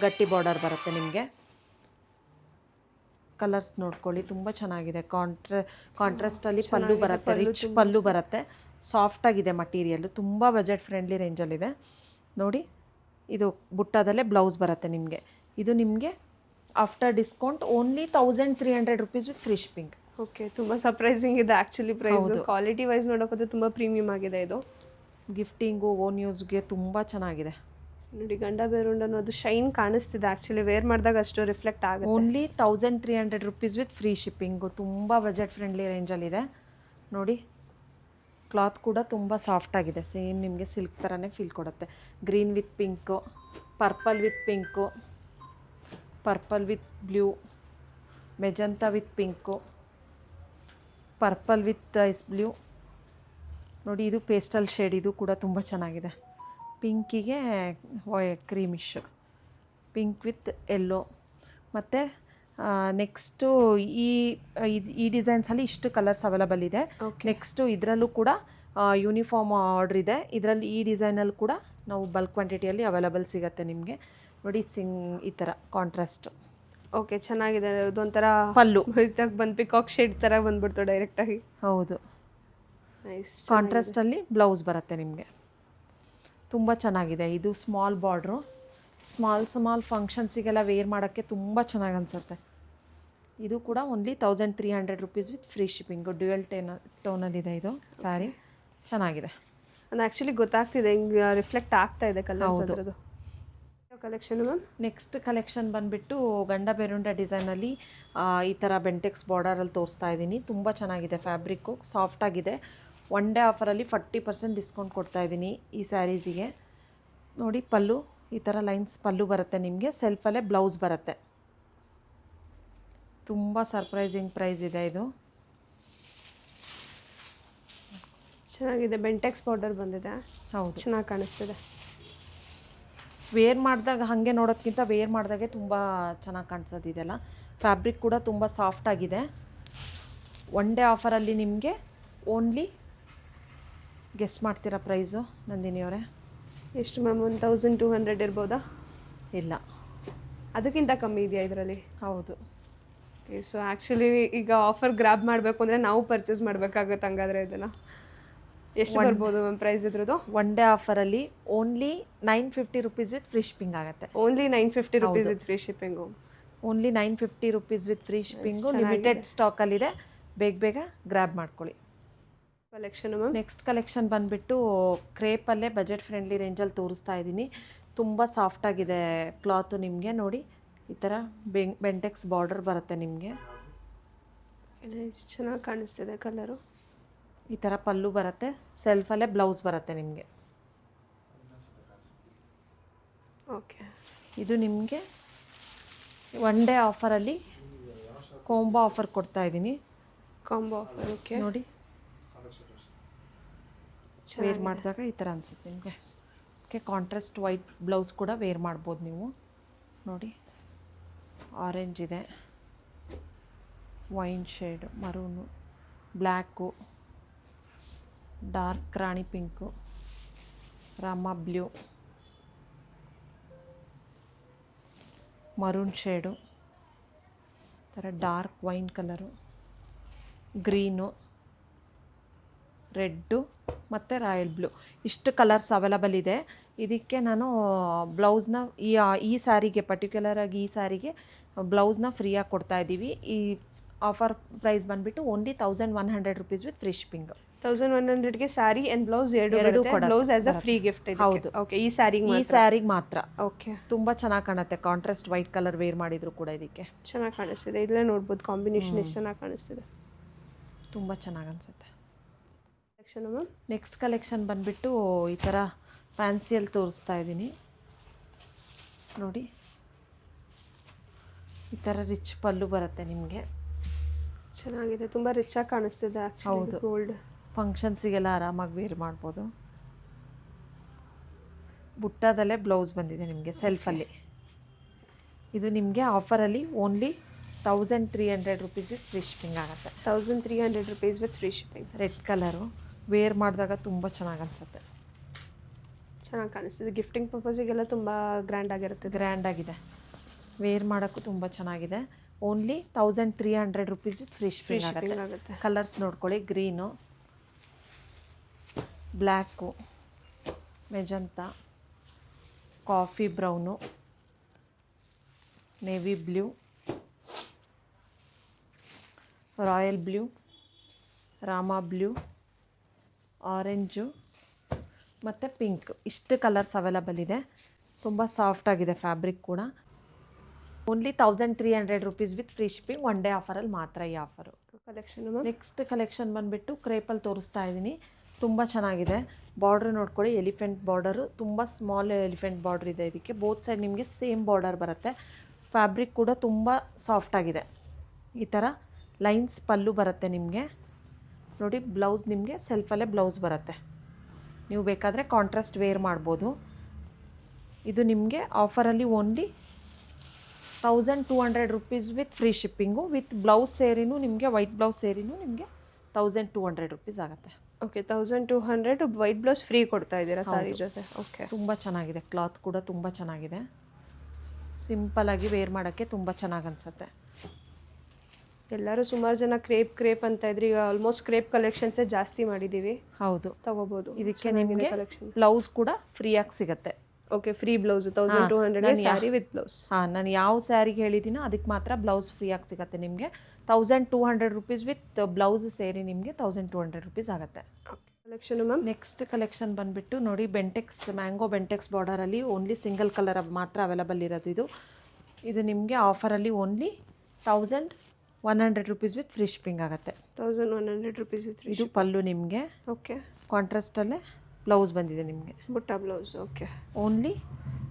ಗಟ್ಟಿ ಬಾರ್ಡರ್ ಬರುತ್ತೆ. ನಿಮಗೆ ಕಲರ್ಸ್ ನೋಡ್ಕೊಳ್ಳಿ, ತುಂಬ ಚೆನ್ನಾಗಿದೆ. ಕಾಂಟ್ರಾಸ್ಟಲ್ಲಿ ಪಲ್ಲು ಬರುತ್ತೆ, ರಿಚ್ ಪಲ್ಲು ಬರುತ್ತೆ. ಸಾಫ್ಟಾಗಿದೆ ಮಟೀರಿಯಲ್ಲು, ತುಂಬ ಬಜೆಟ್ ಫ್ರೆಂಡ್ಲಿ ರೇಂಜಲ್ಲಿದೆ. ನೋಡಿ, ಇದು ಬುಟ್ಟದಲ್ಲೇ ಬ್ಲೌಸ್ ಬರುತ್ತೆ ನಿಮಗೆ. ಇದು ನಿಮಗೆ after discount only 1300 rupees with free shipping. Okay, ತುಂಬ ಸರ್ಪ್ರೈಸಿಂಗ್ ಇದೆ ಆ್ಯಕ್ಚುಲಿ ಪ್ರೈಸ್. ಕ್ವಾಲಿಟಿ ವೈಸ್ ನೋಡೋಕೋದ್ರೆ ತುಂಬ ಪ್ರೀಮಿಯಮ್ ಆಗಿದೆ ಇದು. ಗಿಫ್ಟಿಂಗು, ಓನ್ ಯೂಸ್ಗೆ ತುಂಬ ಚೆನ್ನಾಗಿದೆ. ನೋಡಿ, ಗಂಡ ಬೇರುಂಡ ಅನ್ನೋದು ಶೈನ್ ಕಾಣಿಸ್ತಿದೆ. ಆ್ಯಕ್ಚುಲಿ ವೇರ್ ಮಾಡಿದಾಗ ಅಷ್ಟು ರಿಫ್ಲೆಕ್ಟ್ ಆಗುತ್ತೆ. Only 1300 rupees with free shipping. ತುಂಬ ಬಜೆಟ್ ಫ್ರೆಂಡ್ಲಿ ರೇಂಜಲ್ಲಿದೆ. ನೋಡಿ, ಕ್ಲಾತ್ ಕೂಡ ತುಂಬ ಸಾಫ್ಟಾಗಿದೆ. ಸೇಮ್ ನಿಮಗೆ ಸಿಲ್ಕ್ ಥರನೇ ಫೀಲ್ ಕೊಡುತ್ತೆ. Green with pink, purple with pink, purple with blue, magenta with pink, purple with ice blue. ನೋಡಿ, ಇದು ಪೇಸ್ಟಲ್ ಶೇಡ್, ಇದು ಕೂಡ ತುಂಬ ಚೆನ್ನಾಗಿದೆ. ಪಿಂಕಿಗೆ ಕ್ರೀಮಿಶ್, ಪಿಂಕ್ ವಿತ್ ಎಲ್ಲೋ. ಮತ್ತು ನೆಕ್ಸ್ಟು ಈ ಡಿಸೈನ್ಸಲ್ಲಿ ಇಷ್ಟು ಕಲರ್ಸ್ ಅವೈಲಬಲ್ ಇದೆ. ನೆಕ್ಸ್ಟು ಇದರಲ್ಲೂ ಕೂಡ ಯೂನಿಫಾರ್ಮ್ ಆರ್ಡ್ರ್ ಇದೆ. ಇದರಲ್ಲಿ ಈ ಡಿಸೈನಲ್ಲಿ ಕೂಡ ನಾವು ಬಲ್ಕ್ ಕ್ವಾಂಟಿಟಿಯಲ್ಲಿ ಅವೈಲಬಲ್ ಸಿಗುತ್ತೆ ನಿಮಗೆ. ನೋಡಿ, ಈ ಥರ ಕಾಂಟ್ರಾಸ್ಟ್. ಓಕೆ, ಚೆನ್ನಾಗಿದೆ. ಅದೊಂಥರ ಪಲ್ಲು ಇದಾಗ ಬಂದು ಪಿಕಾಕ್ ಶೇಡ್ ಥರ ಬಂದ್ಬಿಡ್ತು ಡೈರೆಕ್ಟಾಗಿ. ಹೌದು, ನೈಸ್. ಕಾಂಟ್ರಾಸ್ಟಲ್ಲಿ ಬ್ಲೌಸ್ ಬರುತ್ತೆ ನಿಮಗೆ. ತುಂಬ ಚೆನ್ನಾಗಿದೆ. ಇದು ಸ್ಮಾಲ್ ಬಾರ್ಡ್ರು, ಸ್ಮಾಲ್ ಫಂಕ್ಷನ್ಸಿಗೆಲ್ಲ ವೇರ್ ಮಾಡೋಕ್ಕೆ ತುಂಬ ಚೆನ್ನಾಗಿ ಅನಿಸುತ್ತೆ. ಇದು ಕೂಡ only 1300 rupees with free shipping. Dual ಟೋನಲ್ಲಿದೆ ಇದು ಸ್ಯಾರಿ. ಚೆನ್ನಾಗಿದೆ. ಅದು ಆ್ಯಕ್ಚುಲಿ ಗೊತ್ತಾಗ್ತಿದೆ, ಹಿಂಗೆ ರಿಫ್ಲೆಕ್ಟ್ ಆಗ್ತಾ ಇದೆ ಕಲರ್ಸ್ ಅದರದ್ದು. Collection ma'am. ನೆಕ್ಸ್ಟ್ ಕಲೆಕ್ಷನ್ ಬಂದುಬಿಟ್ಟು ಗಂಡ ಬೇರುಂಡ ಡಿಸೈನಲ್ಲಿ ಈ ಥರ ಬೆಂಟೆಕ್ಸ್ ಬಾರ್ಡರಲ್ಲಿ ತೋರಿಸ್ತಾ ಇದ್ದೀನಿ. ತುಂಬ ಚೆನ್ನಾಗಿದೆ. ಫ್ಯಾಬ್ರಿಕ್ಕು ಸಾಫ್ಟಾಗಿದೆ. ಒನ್ ಡೇ ಆಫರಲ್ಲಿ 40% ಡಿಸ್ಕೌಂಟ್ ಕೊಡ್ತಾ ಇದ್ದೀನಿ ಈ ಸ್ಯಾರೀಸಿಗೆ. ನೋಡಿ, ಪಲ್ಲು ಈ ಥರ ಲೈನ್ಸ್ ಪಲ್ಲು ಬರುತ್ತೆ ನಿಮಗೆ. ಸೆಲ್ಫಲ್ಲೇ ಬ್ಲೌಸ್ ಬರುತ್ತೆ. ತುಂಬ ಸರ್ಪ್ರೈಸಿಂಗ್ ಪ್ರೈಸ್ ಇದೆ ಇದು. ಚೆನ್ನಾಗಿದೆ. ಬೆಂಟೆಕ್ಸ್ ಬಾರ್ಡರ್ ಬಂದಿದೆ. ಹೌದು, ಚೆನ್ನಾಗಿ ಕಾಣಿಸ್ತಿದೆ. ವೇರ್ ಮಾಡಿದಾಗ ಹಾಗೆ ನೋಡೋದಕ್ಕಿಂತ ವೇರ್ ಮಾಡಿದಾಗೆ ತುಂಬ ಚೆನ್ನಾಗಿ ಕಾಣಿಸೋದು ಇದೆಲ್ಲ. ಫ್ಯಾಬ್ರಿಕ್ ಕೂಡ ತುಂಬ ಸಾಫ್ಟಾಗಿದೆ. ಒನ್ ಡೇ ಆಫರಲ್ಲಿ ನಿಮಗೆ ಓನ್ಲಿ ಗೆಸ್ ಮಾಡ್ತೀರಾ ಪ್ರೈಸು ನಂದಿನಿ ಅವರೇ? ಎಷ್ಟು ಮ್ಯಾಮ್? 1200 ಇರ್ಬೋದಾ? ಇಲ್ಲ, ಅದಕ್ಕಿಂತ ಕಮ್ಮಿ ಇದೆಯಾ ಇದರಲ್ಲಿ? ಹೌದು. ಓಕೆ, ಸೊ ಆ್ಯಕ್ಚುಲಿ ಈಗ ಆಫರ್ ಗ್ರ್ಯಾಬ್ ಮಾಡಬೇಕು ಅಂದರೆ ನಾವು ಪರ್ಚೇಸ್ ಮಾಡಬೇಕಾಗುತ್ತೆ. ಹಂಗಾದರೆ ಇದನ್ನು ಎಷ್ಟು ಬರ್ಬೋದು ಮ್ಯಾಮ್ ಪ್ರೈಸ್ ಇದ್ರದ್ದು? ಒನ್ ಡೇ ಆಫರಲ್ಲಿ only 950 rupees with free shipping ಆಗುತ್ತೆ. Only 950 rupees with free shipping. Only 950 rupees with free shipping. Limited ಸ್ಟಾಕಲ್ಲಿದೆ, ಬೇಗ ಗ್ರ್ಯಾಬ್ ಮಾಡ್ಕೊಳ್ಳಿ. Collection ma'am. ನೆಕ್ಸ್ಟ್ ಕಲೆಕ್ಷನ್ ಬಂದುಬಿಟ್ಟು ಕ್ರೇಪಲ್ಲೇ ಬಜೆಟ್ ಫ್ರೆಂಡ್ಲಿ ರೇಂಜಲ್ಲಿ ತೋರಿಸ್ತಾ ಇದ್ದೀನಿ. ತುಂಬ ಸಾಫ್ಟಾಗಿದೆ ಕ್ಲಾತು ನಿಮಗೆ. ನೋಡಿ, ಈ ಥರ ಬೆಂಟೆಕ್ಸ್ ಬಾರ್ಡರ್ ಬರುತ್ತೆ ನಿಮಗೆ. ನೈಸ್, ಚೆನ್ನಾಗಿ ಕಾಣಿಸ್ತಿದೆ ಕಲರು. ಈ ಥರ ಪಲ್ಲು ಬರುತ್ತೆ, ಸೆಲ್ಫಲ್ಲೇ ಬ್ಲೌಸ್ ಬರುತ್ತೆ ನಿಮಗೆ. ಓಕೆ, ಇದು ನಿಮಗೆ ಒನ್ ಡೇ ಆಫರಲ್ಲಿ ಕಾಂಬೋ ಆಫರ್ ಕೊಡ್ತಾ ಇದ್ದೀನಿ. Combo offer. ಓಕೆ, ನೋಡಿ ವೇರ್ ಮಾಡಿದಾಗ ಈ ಥರ ಅನಿಸುತ್ತೆ ನಿಮಗೆ. ಓಕೆ, ಕಾಂಟ್ರಾಸ್ಟ್ ವೈಟ್ ಬ್ಲೌಸ್ ಕೂಡ ವೇರ್ ಮಾಡ್ಬೋದು ನೀವು. ನೋಡಿ ಆರೆಂಜ್ ಇದೆ, wine shade, maroon, black, dark ರಾಣಿ ಪಿಂಕು, ರಾಮ ಬ್ಲೂ, ಮರೂನ್ ಶೇಡು, ಥರ dark wine colour, green, red ಮತ್ತು ರಾಯಲ್ ಬ್ಲೂ, ಇಷ್ಟು ಕಲರ್ಸ್ ಅವೈಲಬಲ್ ಇದೆ. ಇದಕ್ಕೆ ನಾನು ಬ್ಲೌಸ್ನ ಈ ಸ್ಯಾರಿಗೆ ಪರ್ಟಿಕ್ಯುಲರಾಗಿ ಈ ಸ್ಯಾರಿಗೆ ಬ್ಲೌಸ್ನ ಫ್ರೀಯಾಗಿ ಕೊಡ್ತಾಯಿದ್ದೀವಿ. ಈ ಆಫರ್ ಪ್ರೈಸ್ ಬಂದುಬಿಟ್ಟು only 1100 rupees with free shipping. 1100ಗೆ ಸ್ಯಾರಿ ಆ್ಯಂಡ್ ಬ್ಲೌಸ್ ಎರಡು blouse as a free gift. ಹೌದು. ಓಕೆ, ಈ ಸ್ಯಾರಿಗೆ ಮಾತ್ರ. ಓಕೆ, ತುಂಬ ಚೆನ್ನಾಗಿ ಕಾಣುತ್ತೆ. ಕಾಂಟ್ರಾಸ್ಟ್ ವೈಟ್ ಕಲರ್ ವೇರ್ ಮಾಡಿದ್ರು ಕೂಡ ಇದಕ್ಕೆ ಚೆನ್ನಾಗಿ ಕಾಣಿಸ್ತಿದೆ. ಇಲ್ಲೇ ನೋಡ್ಬೋದು ಕಾಂಬಿನೇಷನ್ ಎಷ್ಟು ಚೆನ್ನಾಗಿ ಕಾಣಿಸ್ತಿದೆ. ತುಂಬ ಚೆನ್ನಾಗಿ ಅನಿಸುತ್ತೆ. ಕಲೆಕ್ಷನ್ ಮ್ಯಾಮ್, ನೆಕ್ಸ್ಟ್ ಕಲೆಕ್ಷನ್ ಬಂದುಬಿಟ್ಟು ಈ ಥರ ಫ್ಯಾನ್ಸಿಯಲ್ಲಿ ತೋರಿಸ್ತಾ ಇದ್ದೀನಿ. ನೋಡಿ ಈ ಥರ ರಿಚ್ ಪಲ್ಲು ಬರುತ್ತೆ ನಿಮಗೆ. ಚೆನ್ನಾಗಿದೆ, ತುಂಬ ರಿಚ್ ಆಗಿ ಕಾಣಿಸ್ತಿದೆ. ಹೌದು, ಗೋಲ್ಡ್ ಫಂಕ್ಷನ್ಸಿಗೆಲ್ಲ ಆರಾಮಾಗಿ ವೇರ್ ಮಾಡ್ಬೋದು. ಬುಟ್ಟದಲ್ಲೇ ಬ್ಲೌಸ್ ಬಂದಿದೆ ನಿಮಗೆ ಸೆಲ್ಫಲ್ಲಿ. ಇದು ನಿಮಗೆ ಆಫರಲ್ಲಿ only 1300 rupees with free shipping ಆಗುತ್ತೆ. 1300 rupees with free shipping. Red colour wear ಮಾಡಿದಾಗ ತುಂಬ ಚೆನ್ನಾಗಿ ಅನಿಸುತ್ತೆ. ಚೆನ್ನಾಗಿ ಕಾಣಿಸ್ತಿದೆ. ಗಿಫ್ಟಿಂಗ್ ಪರ್ಪಸಿಗೆಲ್ಲ ತುಂಬ ಗ್ರ್ಯಾಂಡ್ ಆಗಿದೆ. ವೇರ್ ಮಾಡೋಕ್ಕೂ ತುಂಬ ಚೆನ್ನಾಗಿದೆ. Only 1300 rupees with free shipping ಆಗುತ್ತೆ. ಕಲರ್ಸ್ ನೋಡ್ಕೊಳ್ಳಿ, green, black, magenta, coffee brown, navy blue, royal blue, ರಾಮ ಬ್ಲೂ, ಆರೆಂಜು ಮತ್ತು ಪಿಂಕ್, ಇಷ್ಟು ಕಲರ್ಸ್ ಅವೈಲಬಲ್ ಇದೆ. ತುಂಬ ಸಾಫ್ಟಾಗಿದೆ ಫ್ಯಾಬ್ರಿಕ್ ಕೂಡ. Only 1300 rupees with free shipping. One day ಆಫರಲ್ಲಿ ಮಾತ್ರ ಈ ಆಫರು. ಕಲೆಕ್ಷನ್ ನೆಕ್ಸ್ಟ್ ಕಲೆಕ್ಷನ್ ಬಂದುಬಿಟ್ಟು ಕ್ರೇಪಲ್ಲಿ ತೋರಿಸ್ತಾ ಇದ್ದೀನಿ. ತುಂಬ ಚೆನ್ನಾಗಿದೆ. ಬಾರ್ಡ್ರ್ ನೋಡ್ಕೊಳ್ಳಿ, ಎಲಿಫೆಂಟ್ ಬಾರ್ಡರು, ತುಂಬ ಸ್ಮಾಲ್ ಎಲಿಫೆಂಟ್ ಬಾರ್ಡ್ರ್ ಇದೆ ಇದಕ್ಕೆ. ಬೋತ್ ಸೈಡ್ ನಿಮಗೆ ಸೇಮ್ ಬಾರ್ಡರ್ ಬರುತ್ತೆ. ಫ್ಯಾಬ್ರಿಕ್ ಕೂಡ ತುಂಬ ಸಾಫ್ಟಾಗಿದೆ. ಈ ಥರ ಲೈನ್ಸ್ ಪಲ್ಲು ಬರುತ್ತೆ ನಿಮಗೆ. ನೋಡಿ ಬ್ಲೌಸ್ ನಿಮಗೆ ಸೆಲ್ಫಲ್ಲೇ ಬ್ಲೌಸ್ ಬರುತ್ತೆ. ನೀವು ಬೇಕಾದರೆ ಕಾಂಟ್ರಾಸ್ಟ್ ವೇರ್ ಮಾಡ್ಬೋದು. ಇದು ನಿಮಗೆ ಆಫರಲ್ಲಿ only 1200 rupees with free shipping. With blouse ಸೇರಿನೂ ನಿಮಗೆ, ವೈಟ್ ಬ್ಲೌಸ್ ಸೇರಿನೂ ನಿಮಗೆ 1200 rupees ಆಗುತ್ತೆ. ಓಕೆ, 1200 ವೈಟ್ ಬ್ಲೌಸ್ ಫ್ರೀ ಕೊಡ್ತಾ ಇದ್ದೀರಾ ಸಾರಿ ಜೊತೆ. ಓಕೆ, ತುಂಬ ಚೆನ್ನಾಗಿದೆ. ಕ್ಲಾತ್ ಕೂಡ ತುಂಬ ಚೆನ್ನಾಗಿದೆ. ಸಿಂಪಲಾಗಿ ವೇರ್ ಮಾಡೋಕ್ಕೆ ತುಂಬ ಚೆನ್ನಾಗಿ ಅನಿಸುತ್ತೆ. ಎಲ್ಲರೂ ಸುಮಾರು ಜನ ಕ್ರೇಪ್ ಅಂತ ಇದ್ರೆ ಈಗ ಆಲ್ಮೋಸ್ಟ್ ಕ್ರೇಪ್ ಕಲೆಕ್ಷನ್ಸೇ ಜಾಸ್ತಿ ಮಾಡಿದ್ದೀವಿ. ಹೌದು, ತಗೋಬೋದು. ಇದಕ್ಕೆ ನಿಮಗೆ ಕಲೆಕ್ಷನ್ ಬ್ಲೌಸ್ ಕೂಡ ಫ್ರೀಯಾಗಿ ಸಿಗುತ್ತೆ. Okay, free blouse 1200 sari with blouse. ಹಾಂ, ನಾನು ಯಾವ ಸ್ಯಾರಿಗೆ ಹೇಳಿದ್ದೀನೋ ಅದಕ್ಕೆ ಮಾತ್ರ ಬ್ಲೌಸ್ ಫ್ರೀಯಾಗಿ ಸಿಗುತ್ತೆ ನಿಮಗೆ. 1200 rupees ವಿತ್ ಬ್ಲೌಸ್ ಸೇರಿ ನಿಮಗೆ 1200 rupees ಆಗುತ್ತೆ. ಕಲೆಕ್ಷನ್ ಮ್ಯಾಮ್, ನೆಕ್ಸ್ಟ್ ಕಲೆಕ್ಷನ್ ಬಂದುಬಿಟ್ಟು ನೋಡಿ, ಬೆಂಟೆಕ್ಸ್, ಮ್ಯಾಂಗೋ ಬೆಂಟೆಕ್ಸ್ ಬಾರ್ಡರಲ್ಲಿ ಓನ್ಲಿ ಸಿಂಗಲ್ ಕಲರ್ ಮಾತ್ರ ಅವೈಲಬಲ್ ಇರೋದು. ಇದು ನಿಮಗೆ ಆಫರಲ್ಲಿ only 1100 rupees with free shipping ಆಗುತ್ತೆ. 1100 rupees ವಿತ್ ಫ್ರೀ. ಇದು ಪಲ್ಲು ನಿಮಗೆ. ಓಕೆ, ಕಾಂಟ್ರಾಸ್ಟಲ್ಲೇ ಬ್ಲೌಸ್ ಬಂದಿದೆ ನಿಮಗೆ. ಬುಟ್ಟ blouse. Okay, only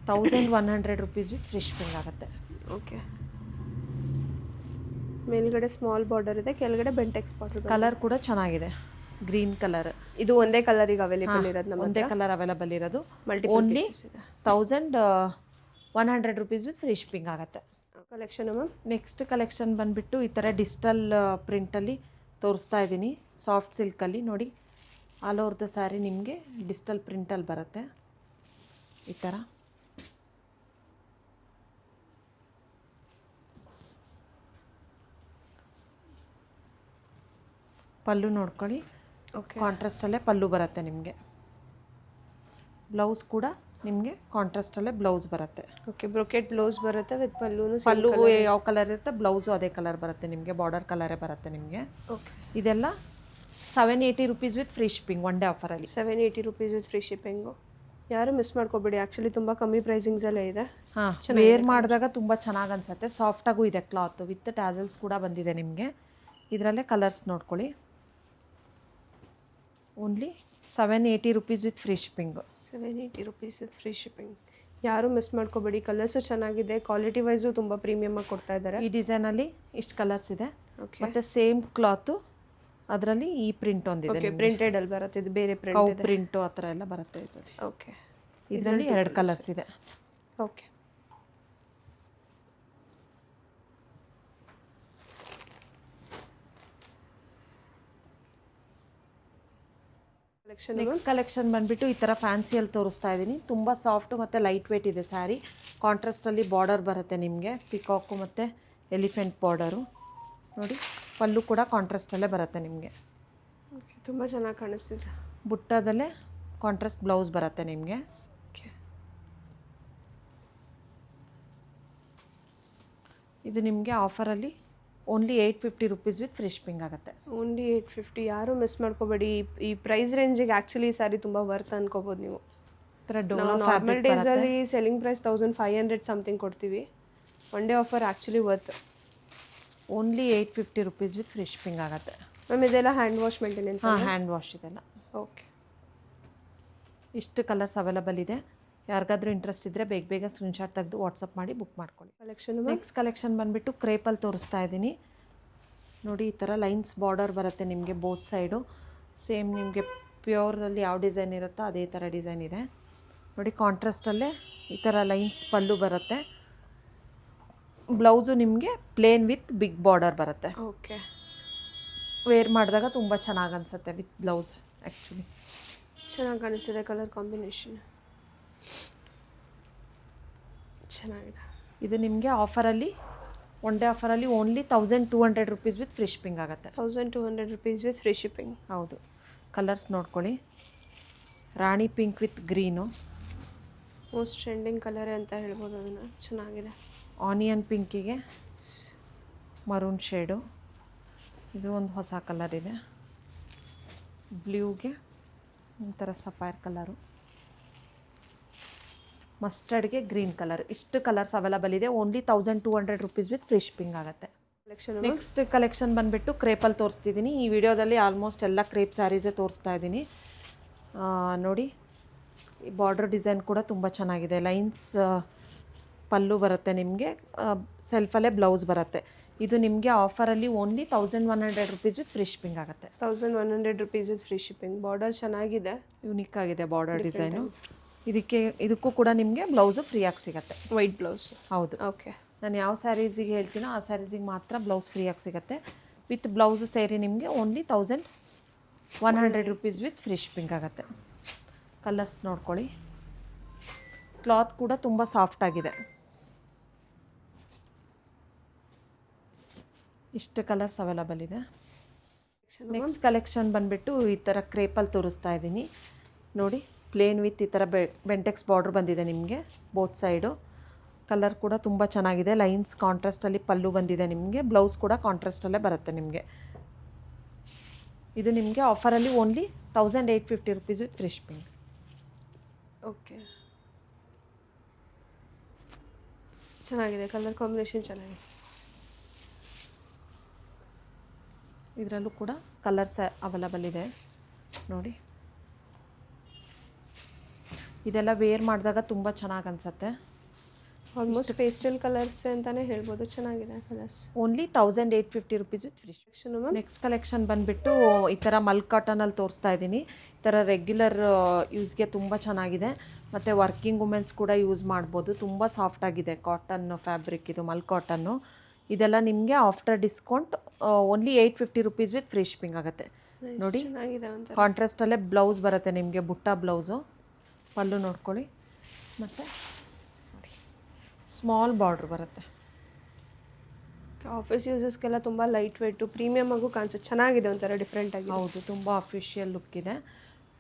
1100 rupees with free shipping ಆಗುತ್ತೆ. ಓಕೆ, ಮೇಲ್ಗಡೆ ಸ್ಮಾಲ್ ಬಾರ್ಡರ್ ಇದೆ, ಕೆಳಗಡೆ ಬೆಂಟೆಕ್ಸ್ ಬಾರ್ಡರ್. ಕಲರ್ ಕೂಡ ಚೆನ್ನಾಗಿದೆ, ಗ್ರೀನ್ ಕಲರ್. ಇದು ಒಂದೇ ಕಲರಿಗೆ ಅವೈಲೇಬಲ್ ಇರೋದು ನಮ್ಮ ಒಂದೇ ಕಲರ್ ಅವೈಲಬಲ್ ಇರೋದು. Only 1100 rupees with free shipping ಆಗುತ್ತೆ. ಕಲೆಕ್ಷನ್ ಮ್ಯಾಮ್, ನೆಕ್ಸ್ಟ್ ಕಲೆಕ್ಷನ್ ಬಂದುಬಿಟ್ಟು ಈ ಥರ ಡಿಜಿಟಲ್ ಪ್ರಿಂಟಲ್ಲಿ ತೋರಿಸ್ತಾ ಇದ್ದೀನಿ. ಸಾಫ್ಟ್ ಸಿಲ್ಕಲ್ಲಿ ನೋಡಿ, ಆಲ್ ಓವರ್ ದ ಸ್ಯಾರಿ ನಿಮಗೆ ಡಿಜಿಟಲ್ ಪ್ರಿಂಟಲ್ಲಿ ಬರುತ್ತೆ. ಈ ಥರ ಪಲ್ಲು ನೋಡ್ಕೊಳ್ಳಿ. ಓಕೆ, ಕಾಂಟ್ರಾಸ್ಟಲ್ಲೇ ಪಲ್ಲು ಬರುತ್ತೆ ನಿಮಗೆ. ಬ್ಲೌಸ್ ಕೂಡ ನಿಮಗೆ ಕಾಂಟ್ರಾಸ್ಟಲ್ಲೇ ಬ್ಲೌಸ್ ಬರುತ್ತೆ. ಓಕೆ, ಬ್ರೊಕೆಟ್ ಬ್ಲೌಸ್ ಬರುತ್ತೆ ವಿತ್ ಪಲ್ಲುನು. ಪಲ್ಲು ಯಾವ ಕಲರ್ ಇರುತ್ತೆ, ಬ್ಲೌಸು ಅದೇ ಕಲರ್ ಬರುತ್ತೆ ನಿಮಗೆ. ಬಾರ್ಡರ್ ಕಲರೇ ಬರುತ್ತೆ ನಿಮಗೆ. ಓಕೆ, ಇದೆಲ್ಲ 780 rupees with free shipping. One day ಆಫರಲ್ಲಿ 780 rupees ವಿತ್ ಫ್ರೀ ಶಿಪ್ಪಿಂಗು. ಯಾರು ಮಿಸ್ ಮಾಡ್ಕೋಬೇಡಿ, ಆ್ಯಕ್ಚುಲಿ ತುಂಬ ಕಮ್ಮಿ ಪ್ರೈಸಿಂಗ್ಸಲ್ಲೇ ಇದೆ. ಹಾಂ, ವೇರ್ ಮಾಡಿದಾಗ ತುಂಬ ಚೆನ್ನಾಗಿ ಅನಿಸುತ್ತೆ. ಸಾಫ್ಟಾಗೂ ಇದೆ ಕ್ಲಾತ್, ವಿತ್ ಟ್ಯಾಸಲ್ಸ್ ಕೂಡ ಬಂದಿದೆ ನಿಮಗೆ. ಇದರಲ್ಲೇ ಕಲರ್ಸ್ ನೋಡ್ಕೊಳ್ಳಿ. Only 780 rupees with free shipping. 780 rupees with free shipping. ಯಾರು ಮಿಸ್ ಮಾಡ್ಕೋಬೇಡಿ. ಕಲರ್ಸು ಚೆನ್ನಾಗಿದೆ, ಕ್ವಾಲಿಟಿ ವೈಸು ತುಂಬ ಪ್ರೀಮಿಯಮ್ ಆಗಿ ಕೊಡ್ತಾ ಇದ್ದಾರೆ. ಈ ಡಿಸೈನಲ್ಲಿ ಇಷ್ಟು ಕಲರ್ಸ್ ಇದೆ. ಓಕೆ, ಮತ್ತು ಸೇಮ್ ಕ್ಲಾತು, ಅದರಲ್ಲಿ ಈ ಪ್ರಿಂಟ್ ಒಂದಿದೆ. ಓಕೆ, ಪ್ರಿಂಟೆಡ್ ಅಲ್ಲಿ ಬರುತ್ತೆ, ಇದು ಬೇರೆ ಕೌ ಪ್ರಿಂಟ್ ಇದೆ. ಪ್ರಿಂಟು ಆ ಥರ ಎಲ್ಲ ಬರುತ್ತೆ ಇದರಲ್ಲಿ. ಓಕೆ, ಇದರಲ್ಲಿ 2 ಕಲರ್ಸ್ ಇದೆ. ಓಕೆ. ನೆಕ್ಸ್ಟ್ ಕಲೆಕ್ಷನ್ ಬಂದುಬಿಟ್ಟು ಈ ಥರ ಫ್ಯಾನ್ಸಿಯಲ್ಲಿ ತೋರಿಸ್ತಾ ಇದ್ದೀನಿ. ತುಂಬ ಸಾಫ್ಟು ಮತ್ತು ಲೈಟ್ ವೇಟ್ ಇದೆ ಸ್ಯಾರಿ. ಕಾಂಟ್ರಾಸ್ಟಲ್ಲಿ ಬಾರ್ಡರ್ ಬರುತ್ತೆ ನಿಮಗೆ, ಪಿಕಾಕು ಮತ್ತು ಎಲಿಫೆಂಟ್ ಬಾರ್ಡರು ನೋಡಿ. ಪಲ್ಲು ಕೂಡ ಕಾಂಟ್ರಾಸ್ಟಲ್ಲೇ ಬರುತ್ತೆ ನಿಮಗೆ. ತುಂಬ ಚೆನ್ನಾಗಿ ಕಾಣಿಸ್ತಿದೆ. ಬುಟ್ಟದಲ್ಲೇ ಕಾಂಟ್ರಾಸ್ಟ್ ಬ್ಲೌಸ್ ಬರುತ್ತೆ ನಿಮಗೆ. ಓಕೆ, ಇದು ನಿಮಗೆ ಆಫರಲ್ಲಿ only 850 rupees with free shipping ಆಗುತ್ತೆ. ಓನ್ಲಿ 850. ಯಾರು ಮಿಸ್ ಮಾಡ್ಕೋಬೇಡಿ. ಈ ಪ್ರೈಸ್ ರೇಂಜಿಗೆ ಆ್ಯಕ್ಚುಲಿ ಈ ಸ್ಯಾರಿ ತುಂಬ ವರ್ತ್ ಅನ್ಕೋಬೋದು ನೀವು. ಈ ಥರ ಡೋಲೋ ನಾರ್ಮಲ್ ಫ್ಯಾಬ್ರಿಕ್ ಡೇಸಲ್ಲಿ ಸೆಲ್ಲಿಂಗ್ ಪ್ರೈಸ್ 1500 ಸಮಥಿಂಗ್ ಕೊಡ್ತೀವಿ. One day offer actually worth. Only 850 rupees with free shipping ಆಗುತ್ತೆ. ಮ್ಯಾಮ್ ಇದೆಲ್ಲ ಹ್ಯಾಂಡ್ ವಾಶ್ ಮೇಂಟೆನೆನ್ಸ್? ಹಾಂ, ಹ್ಯಾಂಡ್ ವಾಶ್ ಇದೆಲ್ಲ. ಓಕೆ, ಇಷ್ಟು ಕಲರ್ಸ್ ಅವೈಲಬಲ್ ಇದೆ. ಯಾರಿಗಾದ್ರೂ ಇಂಟ್ರೆಸ್ಟ್ ಇದ್ದರೆ ಬೇಗ ಬೇಗ ಸ್ಕ್ರೀನ್ಶಾಟ್ ತೆಗೆದು ವಾಟ್ಸಪ್ ಮಾಡಿ ಬುಕ್ ಮಾಡ್ಕೊಳ್ಳಿ. ಕಲೆಕ್ಷನ್ ನೆಕ್ಸ್ಟ್ ಕಲೆಕ್ಷನ್ ಬಂದುಬಿಟ್ಟು ಕ್ರೇಪಲ್ಲಿ ತೋರಿಸ್ತಾ ಇದ್ದೀನಿ ನೋಡಿ. ಈ ಥರ ಲೈನ್ಸ್ ಬಾರ್ಡರ್ ಬರುತ್ತೆ ನಿಮಗೆ ಬೋತ್ ಸೈಡು. ಸೇಮ್ ನಿಮಗೆ ಪ್ಯೂರಲ್ಲಿ ಯಾವ ಡಿಸೈನ್ ಇರುತ್ತೋ ಅದೇ ಥರ ಡಿಸೈನ್ ಇದೆ ನೋಡಿ. ಕಾಂಟ್ರಾಸ್ಟಲ್ಲೇ ಈ ಥರ ಲೈನ್ಸ್ ಪಲ್ಲು ಬರುತ್ತೆ. ಬ್ಲೌಸು ನಿಮಗೆ ಪ್ಲೇನ್ ವಿತ್ ಬಿಗ್ ಬಾರ್ಡರ್ ಬರುತ್ತೆ. ಓಕೆ, ವೇರ್ ಮಾಡಿದಾಗ ತುಂಬ ಚೆನ್ನಾಗಿ ಅನಿಸುತ್ತೆ ವಿತ್ ಬ್ಲೌಸ್. ಆ್ಯಕ್ಚುಲಿ ಚೆನ್ನಾಗಿ ಕಾಣಿಸ್ತಿದೆ ಕಲರ್ ಕಾಂಬಿನೇಷನ್, ಚೆನ್ನಾಗಿದೆ. ಇದು ನಿಮಗೆ ಆಫರಲ್ಲಿ ಒನ್ ಡೇ ಆಫರಲ್ಲಿ only 1200 rupees with free shipping ಆಗುತ್ತೆ. 1200 ರುಪೀಸ್ ವಿತ್ ಫ್ರೀ ಶಿಪ್ಪಿಂಗ್. ಹೌದು. ಕಲರ್ಸ್ ನೋಡ್ಕೊಳ್ಳಿ. ರಾಣಿ pink with green, most trending colour ಅಂತ ಹೇಳ್ಬೋದು ಅದನ್ನು. ಚೆನ್ನಾಗಿದೆ. ಆನಿಯನ್ ಪಿಂಕಿಗೆ ಮರೂನ್ ಶೇಡು, ಇದು ಒಂದು ಹೊಸ ಕಲರ್ ಇದೆ. ಬ್ಲೂಗೆ ಒಂಥರ ಸಫೈರ್ ಕಲರು, ಮಸ್ಟರ್ಡ್ಗೆ ಗ್ರೀನ್ ಕಲರ್. ಇಷ್ಟು ಕಲರ್ಸ್ ಅವೈಲಬಲ್ ಇದೆ. Only 1200 rupees with free shipping ಆಗುತ್ತೆ. ನೆಕ್ಸ್ಟ್ ಕಲೆಕ್ಷನ್ ಬಂದುಬಿಟ್ಟು ಕ್ರೇಪಲ್ಲಿ ತೋರಿಸ್ತಿದ್ದೀನಿ. ಈ ವಿಡಿಯೋದಲ್ಲಿ ಆಲ್ಮೋಸ್ಟ್ ಎಲ್ಲ ಕ್ರೇಪ್ ಸ್ಯಾರೀಸೇ ತೋರಿಸ್ತಾ ಇದ್ದೀನಿ ನೋಡಿ. ಈ ಬಾರ್ಡರ್ ಡಿಸೈನ್ ಕೂಡ ತುಂಬ ಚೆನ್ನಾಗಿದೆ. ಲೈನ್ಸ್ ಪಲ್ಲು ಬರುತ್ತೆ ನಿಮಗೆ, ಸೆಲ್ಫಲ್ಲೇ ಬ್ಲೌಸ್ ಬರುತ್ತೆ. ಇದು ನಿಮಗೆ ಆಫರಲ್ಲಿ only 1100 rupees with free shipping ಆಗುತ್ತೆ. 1100 rupees with free shipping. Border ಚೆನ್ನಾಗಿದೆ, ಯುನಿಕ್ ಆಗಿದೆ ಬಾರ್ಡರ್ ಡಿಸೈನು. ಇದಕ್ಕೂ ಕೂಡ ನಿಮಗೆ ಬ್ಲೌಸು ಫ್ರೀಯಾಗಿ ಸಿಗುತ್ತೆ. White blouse. ಹೌದು. ಓಕೆ, ನಾನು ಯಾವ ಸ್ಯಾರೀಸಿಗೆ ಹೇಳ್ತೀನೋ ಆ ಸ್ಯಾರೀಸಿಗೆ ಮಾತ್ರ ಬ್ಲೌಸ್ ಫ್ರೀಯಾಗಿ ಸಿಗುತ್ತೆ. ವಿತ್ ಬ್ಲೌಸು ಸೇರಿ ನಿಮಗೆ only 1100 rupees with free shipping ಆಗುತ್ತೆ. ಕಲರ್ಸ್ ನೋಡ್ಕೊಳ್ಳಿ. ಕ್ಲಾತ್ ಕೂಡ ತುಂಬ ಸಾಫ್ಟಾಗಿದೆ. ಇಷ್ಟು ಕಲರ್ಸ್ ಅವೈಲಬಲ್ ಇದೆ. ನೆಕ್ಸ್ಟ್ ಕಲೆಕ್ಷನ್ ಬಂದುಬಿಟ್ಟು ಈ ಥರ ಕ್ರೇಪಲ್ಲಿ ತೋರಿಸ್ತಾ ಇದ್ದೀನಿ ನೋಡಿ. ಪ್ಲೇನ್ ವಿತ್ ಈ ಥರ ಬೆಂಟೆಕ್ಸ್ ಬಾರ್ಡ್ರ್ ಬಂದಿದೆ ನಿಮಗೆ ಬೋತ್ ಸೈಡು. ಕಲರ್ ಕೂಡ ತುಂಬ ಚೆನ್ನಾಗಿದೆ. ಲೈನ್ಸ್ ಕಾಂಟ್ರಾಸ್ಟಲ್ಲಿ ಪಲ್ಲು ಬಂದಿದೆ ನಿಮಗೆ. ಬ್ಲೌಸ್ ಕೂಡ ಕಾಂಟ್ರಾಸ್ಟಲ್ಲೇ ಬರುತ್ತೆ ನಿಮಗೆ. ಇದು ನಿಮಗೆ ಆಫರಲ್ಲಿ only 1850 rupees with free shipping. Okay, ಚೆನ್ನಾಗಿದೆ. ಕಲರ್ ಕಾಂಬಿನೇಷನ್ ಚೆನ್ನಾಗಿದೆ. ಇದರಲ್ಲೂ ಕೂಡ ಕಲರ್ಸ್ ಅವೈಲಬಲ್ ಇದೆ ನೋಡಿ. ಇದೆಲ್ಲ ವೇರ್ ಮಾಡಿದಾಗ ತುಂಬ ಚೆನ್ನಾಗಿ ಅನಿಸುತ್ತೆ. ಆಲ್ಮೋಸ್ಟ್ ಪೇಸ್ಟಲ್ ಕಲರ್ಸ್ ಅಂತಲೇ ಹೇಳ್ಬೋದು. ಚೆನ್ನಾಗಿದೆ colours. Only 1850 rupees with free shipping. Next collection ಬಂದುಬಿಟ್ಟು ಈ ಥರ ಮಲ್ಕ್ ಕಾಟನಲ್ಲಿ ತೋರಿಸ್ತಾ ಇದ್ದೀನಿ. ಈ ಥರ ರೆಗ್ಯುಲರ್ ಯೂಸ್ಗೆ ತುಂಬ ಚೆನ್ನಾಗಿದೆ. ಮತ್ತು ವರ್ಕಿಂಗ್ ವುಮೆನ್ಸ್ ಕೂಡ ಯೂಸ್ ಮಾಡ್ಬೋದು. ತುಂಬ ಸಾಫ್ಟಾಗಿದೆ ಕಾಟನ್ ಫ್ಯಾಬ್ರಿಕ್ ಇದು, ಮಲ್ಕ್ ಕಾಟನ್ನು. ಇದೆಲ್ಲ ನಿಮಗೆ after discount only 850 rupees with free shipping ಆಗುತ್ತೆ ನೋಡಿ. ಕಾಂಟ್ರಾಸ್ಟಲ್ಲೇ ಬ್ಲೌಸ್ ಬರುತ್ತೆ ನಿಮಗೆ, ಬುಟ್ಟ ಬ್ಲೌಸು. ಪಲ್ಲು ನೋಡ್ಕೊಳ್ಳಿ. ಮತ್ತು ನೋಡಿ ಸ್ಮಾಲ್ ಬಾರ್ಡ್ರ್ ಬರುತ್ತೆ. ಆಫೀಸ್ ಯೂಸಸ್ಗೆಲ್ಲ ತುಂಬ ಲೈಟ್ ವೇಟು, ಪ್ರೀಮಿಯಮ್ ಆಗು ಕಾಣಿಸುತ್ತೆ. ಚೆನ್ನಾಗಿದೆ, ಒಂಥರ ಡಿಫ್ರೆಂಟ್ ಆಗಿ. ಹೌದು, ತುಂಬ ಅಫಿಷಿಯಲ್ ಲುಕ್ ಇದೆ.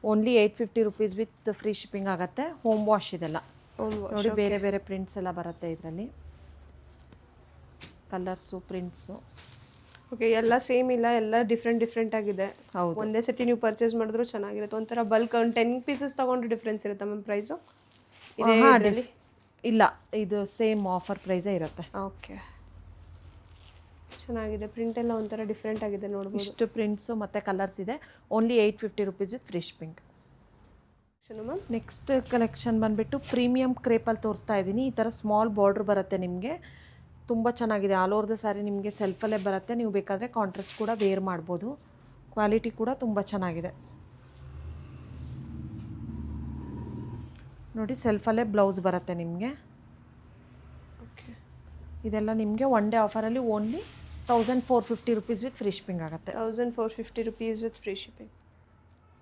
Only 850 rupees with free shipping ಆಗುತ್ತೆ. ಹೋಮ್ ವಾಶ್ ಇದೆಲ್ಲ ನೋಡಿ. ಬೇರೆ ಬೇರೆ ಪ್ರಿಂಟ್ಸ್ ಎಲ್ಲ ಬರುತ್ತೆ ಇದರಲ್ಲಿ. Colours, prints. ಓಕೆ, ಎಲ್ಲ ಸೇಮ್ ಇಲ್ಲ, ಎಲ್ಲ ಡಿಫ್ರೆಂಟ್ ಆಗಿದೆ. ಹೌದು. ಒಂದೇ ಸತಿ ನೀವು ಪರ್ಚೇಸ್ ಮಾಡಿದ್ರು ಚೆನ್ನಾಗಿರುತ್ತೆ. ಒಂಥರ ಬಲ್ಕ್ ಒಂದು 10 ಪೀಸಸ್ ತೊಗೊಂಡು ಡಿಫ್ರೆನ್ಸ್ ಇರುತ್ತೆ ಮ್ಯಾಮ್ ಪ್ರೈಸು? ಇಲ್ಲ, ಇದು ಸೇಮ್ ಆಫರ್ ಪ್ರೈಸೇ ಇರುತ್ತೆ. ಓಕೆ, ಚೆನ್ನಾಗಿದೆ, ಪ್ರಿಂಟ್ ಎಲ್ಲ ಒಂಥರ ಡಿಫ್ರೆಂಟ್ ಆಗಿದೆ ನೋಡ್ಬೋದು. ಇಷ್ಟು ಪ್ರಿಂಟ್ಸು ಮತ್ತು ಕಲರ್ಸ್ ಇದೆ. Only 850 rupees with free shipping. Ma'am next collection ಬಂದುಬಿಟ್ಟು ಪ್ರೀಮಿಯಂ ಕ್ರೇಪಲ್ಲಿ ತೋರಿಸ್ತಾ ಇದ್ದೀನಿ. ಈ ಥರ ಸ್ಮಾಲ್ ಬಾರ್ಡ್ರ್ ಬರುತ್ತೆ ನಿಮಗೆ, ತುಂಬ ಚೆನ್ನಾಗಿದೆ. ಆಲ್ ಓವರ್ ದ ಸ್ಯಾರಿ ನಿಮಗೆ ಸೆಲ್ಫಲ್ಲೇ ಬರುತ್ತೆ. ನೀವು ಬೇಕಾದರೆ ಕಾಂಟ್ರಾಸ್ಟ್ ಕೂಡ ವೇರ್ ಮಾಡ್ಬೋದು. ಕ್ವಾಲಿಟಿ ಕೂಡ ತುಂಬ ಚೆನ್ನಾಗಿದೆ ನೋಡಿ. ಸೆಲ್ಫಲ್ಲೇ ಬ್ಲೌಸ್ ಬರುತ್ತೆ ನಿಮಗೆ. ಓಕೆ, ಇದೆಲ್ಲ ನಿಮಗೆ ಒನ್ ಡೇ ಆಫರಲ್ಲಿ only 1450 rupees with free shipping ಆಗುತ್ತೆ. 1450 ರುಪೀಸ್ ವಿತ್ ಫ್ರೀ ಶಿಪ್ಪಿಂಗ್.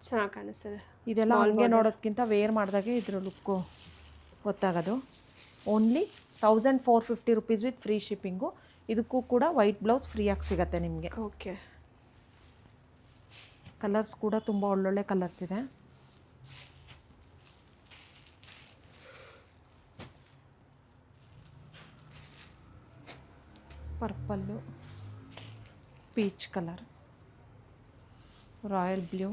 ಚೆನ್ನಾಗಿ ಕಾಣಿಸ್ತದೆ. ಇದೆಲ್ಲ ಹಂಗೆ ನೋಡೋದಕ್ಕಿಂತ ವೇರ್ ಮಾಡಿದಾಗೆ ಇದ್ರ ಲುಕ್ಕು ಗೊತ್ತಾಗೋದು. Only 1450 rupees with free shipping. ಇದಕ್ಕೂ ಕೂಡ ವೈಟ್ ಬ್ಲೌಸ್ ಫ್ರೀಯಾಗಿ ಸಿಗುತ್ತೆ ನಿಮಗೆ. ಓಕೆ, ಕಲರ್ಸ್ ಕೂಡ ತುಂಬ ಒಳ್ಳೊಳ್ಳೆ ಕಲರ್ಸ್ ಇದೆ. Purple, peach colour, royal blue,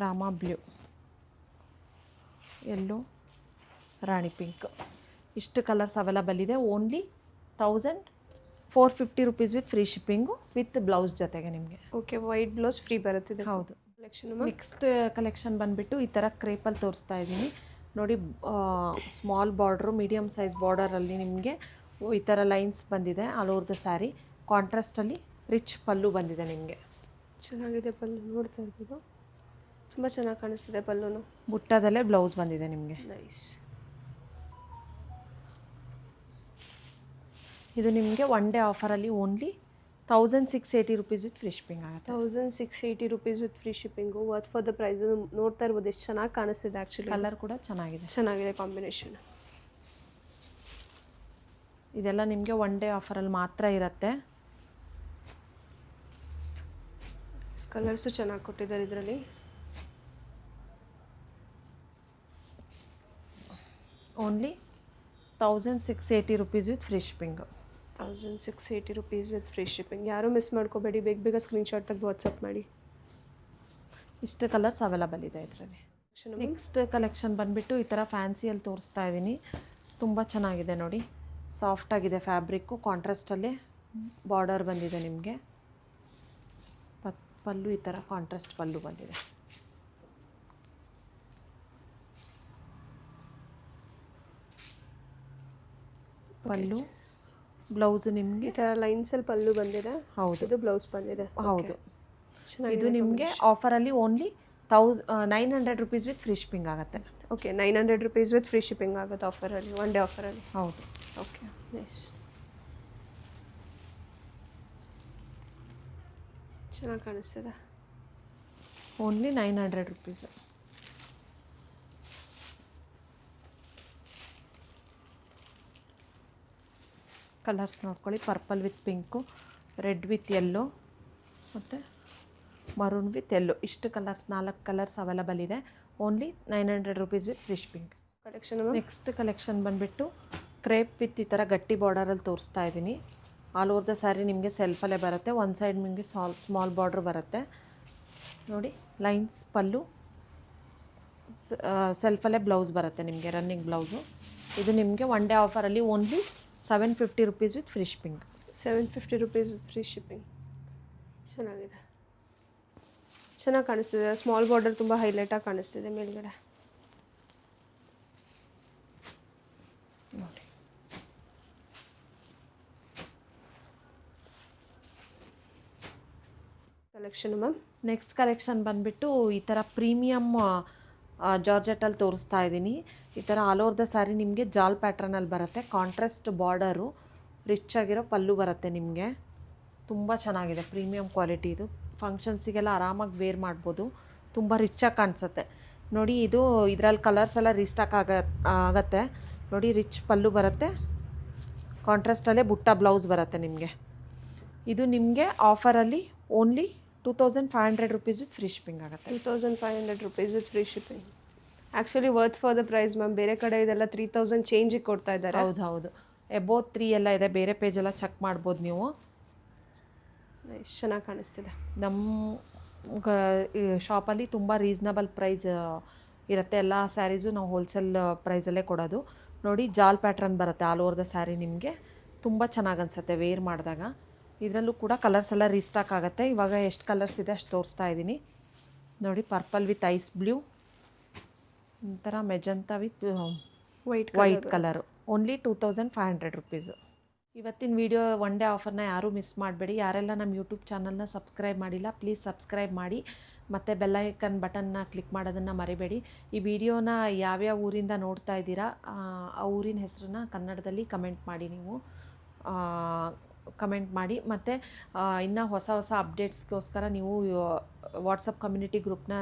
ರಾಮಾ ಬ್ಲೂ, ಯೆಲ್ಲೋ, ರಾಣಿ ಪಿಂಕ್, ಇಷ್ಟು ಕಲರ್ಸ್ ಅವೈಲಬಲ್ ಇದೆ. Only 1450 rupees with free shipping with blouse ಜೊತೆಗೆ ನಿಮಗೆ. ಓಕೆ, ವೈಟ್ ಬ್ಲೌಸ್ ಫ್ರೀ ಬರುತ್ತಿದೆ. ಹೌದು. ಕಲೆಕ್ಷನ್ ನೆಕ್ಸ್ಟ್ ಕಲೆಕ್ಷನ್ ಬಂದುಬಿಟ್ಟು ಈ ಥರ ಕ್ರೇಪಲ್ಲಿ ತೋರಿಸ್ತಾ ಇದ್ದೀನಿ ನೋಡಿ. ಸ್ಮಾಲ್ ಬಾರ್ಡ್ರು, ಮೀಡಿಯಮ್ ಸೈಜ್ ಬಾರ್ಡರಲ್ಲಿ ನಿಮಗೆ ಈ ಥರ ಲೈನ್ಸ್ ಬಂದಿದೆ ಆಲ್ ಓವರ್ ದ ಸ್ಯಾರಿ. ಕಾಂಟ್ರಾಸ್ಟಲ್ಲಿ ರಿಚ್ ಪಲ್ಲು ಬಂದಿದೆ ನಿಮಗೆ. ಚೆನ್ನಾಗಿದೆ ಪಲ್ಲು, ನೋಡ್ತಾ ಇರ್ಬೋದು. ತುಂಬ ಚೆನ್ನಾಗಿ ಕಾಣಿಸ್ತಿದೆ ಪಲ್ಲುನು. ಬುಟ್ಟದಲ್ಲೇ ಬ್ಲೌಸ್ ಬಂದಿದೆ ನಿಮಗೆ. ನೈಸ್. ಇದು ನಿಮಗೆ ಒನ್ ಡೇ ಆಫರಲ್ಲಿ only 1680 rupees with free shipping ಆಗುತ್ತೆ. 1680 rupees with free shipping. Worth for the price. ನೋಡ್ತಾ ಇರ್ಬೋದು ಎಷ್ಟು ಚೆನ್ನಾಗಿ ಕಾಣಿಸ್ತಿದೆ. ಆ್ಯಕ್ಚುಲಿ ಕಲರ್ ಕೂಡ ಚೆನ್ನಾಗಿದೆ ಕಾಂಬಿನೇಷನ್. ಇದೆಲ್ಲ ನಿಮಗೆ ಒನ್ ಡೇ ಆಫರಲ್ಲಿ ಮಾತ್ರ ಇರುತ್ತೆ. ಕಲರ್ಸು ಚೆನ್ನಾಗಿ ಕೊಟ್ಟಿದ್ದಾರೆ ಇದರಲ್ಲಿ. Only 1680 rupees with free shipping. 1680 rupees with free shipping. ಯಾರೂ ಮಿಸ್ ಮಾಡ್ಕೋಬೇಡಿ, ಬೇಗ ಸ್ಕ್ರೀನ್ಶಾಟ್ ತೆಗೆದು ವಾಟ್ಸಪ್ ಮಾಡಿ. ಇಷ್ಟು ಕಲರ್ಸ್ ಅವೈಲಬಲ್ ಇದೆ ಇದರಲ್ಲಿ. ನೆಕ್ಸ್ಟ್ ಕಲೆಕ್ಷನ್ ಬಂದುಬಿಟ್ಟು ಈ ಥರ ಫ್ಯಾನ್ಸಿಯಲ್ಲಿ ತೋರಿಸ್ತಾ ಇದ್ದೀನಿ. ತುಂಬ ಚೆನ್ನಾಗಿದೆ ನೋಡಿ. ಸಾಫ್ಟಾಗಿದೆ ಫ್ಯಾಬ್ರಿಕ್ಕು. ಕಾಂಟ್ರಾಸ್ಟಲ್ಲೇ ಬಾರ್ಡರ್ ಬಂದಿದೆ ನಿಮಗೆ. ಪಲ್ಲು ಈ ಥರ ಕಾಂಟ್ರಾಸ್ಟ್ ಪಲ್ಲು ಬಂದಿದೆ. ಪಲ್ಲು, ಬ್ಲೌಸು ನಿಮಗೆ ಈ ಥರ ಲೈನ್ಸಲ್ಲಿ ಪಲ್ಲು ಬಂದಿದೆ. ಹೌದು, ಇದು ಬ್ಲೌಸ್ ಬಂದಿದೆ. ಹೌದು. ಇದು ನಿಮಗೆ ಆಫರಲ್ಲಿ only 900 rupees with free shipping ಆಗುತ್ತೆ. Okay, 900 rupees with free shipping ಆಗುತ್ತೆ ಆಫರಲ್ಲಿ, ಒನ್ ಡೇ ಆಫರಲ್ಲಿ. ಹೌದು. Okay, nice. ಚೆನ್ನಾಗಿ ಕಾಣಿಸ್ತಿದೆ. Only 900 rupees. ಕಲರ್ಸ್ ನೋಡ್ಕೊಳ್ಳಿ. Purple with pink, red with yellow ಮತ್ತು ಮರೂನ್ ವಿತ್ ಯೆಲ್ಲೋ. ಇಷ್ಟು ಕಲರ್ಸ್, 4 ಕಲರ್ಸ್ ಅವೈಲಬಲ್ ಇದೆ. Only 900 rupees with free shipping. Collection next collection ಬಂದುಬಿಟ್ಟು ಕ್ರೇಪ್ ವಿತ್ ಈ ಥರ ಗಟ್ಟಿ ಬಾರ್ಡರಲ್ಲಿ ತೋರಿಸ್ತಾ ಇದ್ದೀನಿ. ಆಲ್ ಓವರ್ ದ ಸ್ಯಾರಿ ನಿಮಗೆ ಸೆಲ್ಫಲ್ಲೇ ಬರುತ್ತೆ. ಒಂದು ಸೈಡ್ ನಿಮಗೆ ಸ್ಮಾಲ್ ಬಾರ್ಡ್ರ್ ಬರುತ್ತೆ ನೋಡಿ. ಲೈನ್ಸ್ ಪಲ್ಲು, ಸೆಲ್ಫಲ್ಲೇ ಬ್ಲೌಸ್ ಬರುತ್ತೆ ನಿಮಗೆ, ರನ್ನಿಂಗ್ ಬ್ಲೌಸು. ಇದು ನಿಮಗೆ ಒನ್ ಡೇ ಆಫರಲ್ಲಿ only 750 rupees with free shipping. 750 rupees with free shipping. ಚೆನ್ನಾಗಿದೆ, ಚೆನ್ನಾಗಿ ಕಾಣಿಸ್ತಿದೆ. ಸ್ಮಾಲ್ ಬಾರ್ಡರ್ ತುಂಬ ಹೈಲೈಟಾಗಿ ಕಾಣಿಸ್ತಿದೆ ಮೇಲ್ಗಡೆ ನೋಡಿ. Collection ma'am. ನೆಕ್ಸ್ಟ್ ಕಲೆಕ್ಷನ್ ಬಂದುಬಿಟ್ಟು ಈ ಥರ ಪ್ರೀಮಿಯಮ್ ಜಾರ್ಜೆಟಲ್ಲಿ ತೋರಿಸ್ತಾ ಇದ್ದೀನಿ. ಈ ಥರ ಆಲ್ ಓವರ್ ದ ಸ್ಯಾರಿ ನಿಮಗೆ ಜಾಲ್ ಪ್ಯಾಟ್ರನಲ್ಲಿ ಬರುತ್ತೆ. ಕಾಂಟ್ರಾಸ್ಟ್ ಬಾರ್ಡರು, ರಿಚ್ ಆಗಿರೋ ಪಲ್ಲು ಬರುತ್ತೆ ನಿಮಗೆ. ತುಂಬ ಚೆನ್ನಾಗಿದೆ, ಪ್ರೀಮಿಯಂ ಕ್ವಾಲಿಟಿ. ಇದು ಫಂಕ್ಷನ್ಸಿಗೆಲ್ಲ ಆರಾಮಾಗಿ ವೇರ್ ಮಾಡ್ಬೋದು. ತುಂಬ ರಿಚ್ಚಾಗಿ ಕಾಣಿಸುತ್ತೆ ನೋಡಿ. ಇದು ಇದರಲ್ಲಿ ಕಲರ್ಸ್ ಎಲ್ಲ ರೀಸ್ಟಾಕ್ ಆಗತ್ತೆ ನೋಡಿ. ರಿಚ್ ಪಲ್ಲು ಬರುತ್ತೆ, ಕಾಂಟ್ರಾಸ್ಟಲ್ಲೇ ಬುಟ್ಟ ಬ್ಲೌಸ್ ಬರುತ್ತೆ ನಿಮಗೆ. ಇದು ನಿಮಗೆ ಆಫರಲ್ಲಿ only 2500 rupees with free shipping ಆಗುತ್ತೆ. 2500 rupees with free shipping. Actually worth for the price ma'am. ಬೇರೆ ಕಡೆ ಇದೆಲ್ಲ 3000 ಚೇಂಜಿಗೆ ಕೊಡ್ತಾ ಇದ್ದಾರೆ. ಹೌದು. ಎಬೋವ್ 3 ಎಲ್ಲ ಇದೆ. ಬೇರೆ ಪೇಜೆಲ್ಲ ಚೆಕ್ ಮಾಡ್ಬೋದು ನೀವು. ಎಷ್ಟು ಚೆನ್ನಾಗಿ ಕಾಣಿಸ್ತಿದೆ. ನಮ್ಮ ಶಾಪಲ್ಲಿ ತುಂಬ ರೀಸ್ನಬಲ್ ಪ್ರೈಸ್ ಇರುತ್ತೆ. ಎಲ್ಲ ಸ್ಯಾರೀಸು ನಾವು ಹೋಲ್ಸೇಲ್ ಪ್ರೈಸಲ್ಲೇ ಕೊಡೋದು ನೋಡಿ. ಜಾಲ್ ಪ್ಯಾಟ್ರನ್ ಬರುತ್ತೆ ಆಲ್ ಓವರ್ ದ ಸ್ಯಾರಿ ನಿಮಗೆ. ತುಂಬ ಚೆನ್ನಾಗಿ ಅನಿಸುತ್ತೆ ವೇರ್ ಮಾಡಿದಾಗ. ಇದರಲ್ಲೂ ಕೂಡ ಕಲರ್ಸ್ ಎಲ್ಲ ರೀಸ್ಟಾಕ್ ಆಗುತ್ತೆ. ಇವಾಗ ಎಷ್ಟು ಕಲರ್ಸ್ ಇದೆ ಅಷ್ಟು ತೋರಿಸ್ತಾ ಇದ್ದೀನಿ ನೋಡಿ. ಪರ್ಪಲ್ ವಿತ್ ಐಸ್ ಬ್ಲೂ, ಒಂಥರ magenta with white colour. Only 2500 rupees. ಇವತ್ತಿನ ವಿಡಿಯೋ ಒನ್ ಡೇ ಆಫರ್ನ ಯಾರೂ ಮಿಸ್ ಮಾಡಬೇಡಿ. ಯಾರೆಲ್ಲ ನಮ್ಮ ಯೂಟ್ಯೂಬ್ ಚಾನಲ್ನ ಸಬ್ಸ್ಕ್ರೈಬ್ ಮಾಡಿಲ್ಲ ಪ್ಲೀಸ್ ಸಬ್ಸ್ಕ್ರೈಬ್ ಮಾಡಿ, ಮತ್ತು ಬೆಲ್ಲೈಕನ್ ಬಟನ್ನ ಕ್ಲಿಕ್ ಮಾಡೋದನ್ನು ಮರಿಬೇಡಿ. ಈ ವಿಡಿಯೋನ ಯಾವ್ಯಾವ ಊರಿಂದ ನೋಡ್ತಾ ಇದ್ದೀರಾ ಆ ಊರಿನ ಹೆಸರನ್ನ ಕನ್ನಡದಲ್ಲಿ ಕಮೆಂಟ್ ಮಾಡಿ ನೀವು ಕಮೆಂಟ್ ಮಾಡಿ. ಮತ್ತು ಇನ್ನೂ ಹೊಸ ಅಪ್ಡೇಟ್ಸ್ಗೋಸ್ಕರ ನೀವು ವಾಟ್ಸಪ್ ಕಮ್ಯುನಿಟಿ ಗ್ರೂಪ್ನ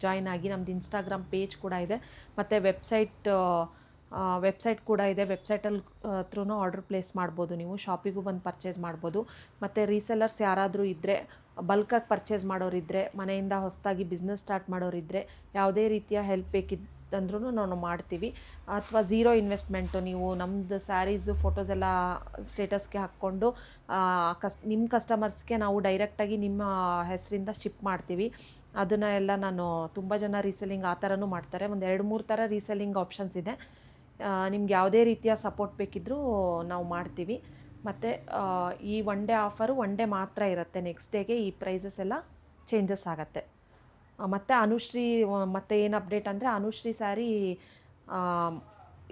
ಜಾಯ್ನ್ ಆಗಿ. ನಮ್ಮದು ಇನ್ಸ್ಟಾಗ್ರಾಮ್ ಪೇಜ್ ಕೂಡ ಇದೆ, ಮತ್ತು ವೆಬ್ಸೈಟ್ ಕೂಡ ಇದೆ. ವೆಬ್ಸೈಟಲ್ಲಿ ಥ್ರೂನು ಆರ್ಡರ್ ಪ್ಲೇಸ್ ಮಾಡ್ಬೋದು, ನೀವು ಶಾಪಿಗೂ ಬಂದು ಪರ್ಚೇಸ್ ಮಾಡ್ಬೋದು. ಮತ್ತು ರೀಸೆಲ್ಲರ್ಸ್ ಯಾರಾದರೂ ಇದ್ದರೆ, ಬಲ್ಕಾಗಿ ಪರ್ಚೇಸ್ ಮಾಡೋರಿದ್ದರೆ, ಮನೆಯಿಂದ ಹೊಸದಾಗಿ ಬಿಸ್ನೆಸ್ ಸ್ಟಾರ್ಟ್ ಮಾಡೋರಿದ್ದರೆ, ಯಾವುದೇ ರೀತಿಯ ಹೆಲ್ಪ್ ಬೇಕಿದ್ದಂದ್ರೂ ನಾವು ಮಾಡ್ತೀವಿ. ಅಥವಾ ಝೀರೋ ಇನ್ವೆಸ್ಟ್ಮೆಂಟು, ನೀವು ನಮ್ಮದು ಸ್ಯಾರೀಸು ಫೋಟೋಸ್ ಎಲ್ಲ ಸ್ಟೇಟಸ್ಗೆ ಹಾಕ್ಕೊಂಡು ನಿಮ್ಮ ಕಸ್ಟಮರ್ಸ್ಗೆ ನಾವು ಡೈರೆಕ್ಟಾಗಿ ನಿಮ್ಮ ಹೆಸರಿಂದ ಶಿಪ್ ಮಾಡ್ತೀವಿ. ಅದನ್ನು ಎಲ್ಲ ತುಂಬ ಜನ ರೀಸೆಲ್ಲಿಂಗ್ ಆ ಥರನೂ ಮಾಡ್ತಾರೆ. ಒಂದು 2-3 ಥರ ರೀಸೆಲ್ಲಿಂಗ್ ಆಪ್ಷನ್ಸ್ ಇದೆ. ನಿಮ್ಗೆ ಯಾವುದೇ ರೀತಿಯ ಸಪೋರ್ಟ್ ಬೇಕಿದ್ದರೂ ನಾವು ಮಾಡ್ತೀವಿ. ಮತ್ತು ಈ one day offer one day ಮಾತ್ರ ಇರುತ್ತೆ. ನೆಕ್ಸ್ಟ್ ಡೇಗೆ ಈ ಪ್ರೈಸಸ್ ಎಲ್ಲ ಚೇಂಜಸ್ ಆಗುತ್ತೆ. ಮತ್ತು ಅನುಶ್ರೀ ಮತ್ತು ಏನು ಅಪ್ಡೇಟ್ ಅಂದರೆ, ಅನುಶ್ರೀ ಸ್ಯಾರಿ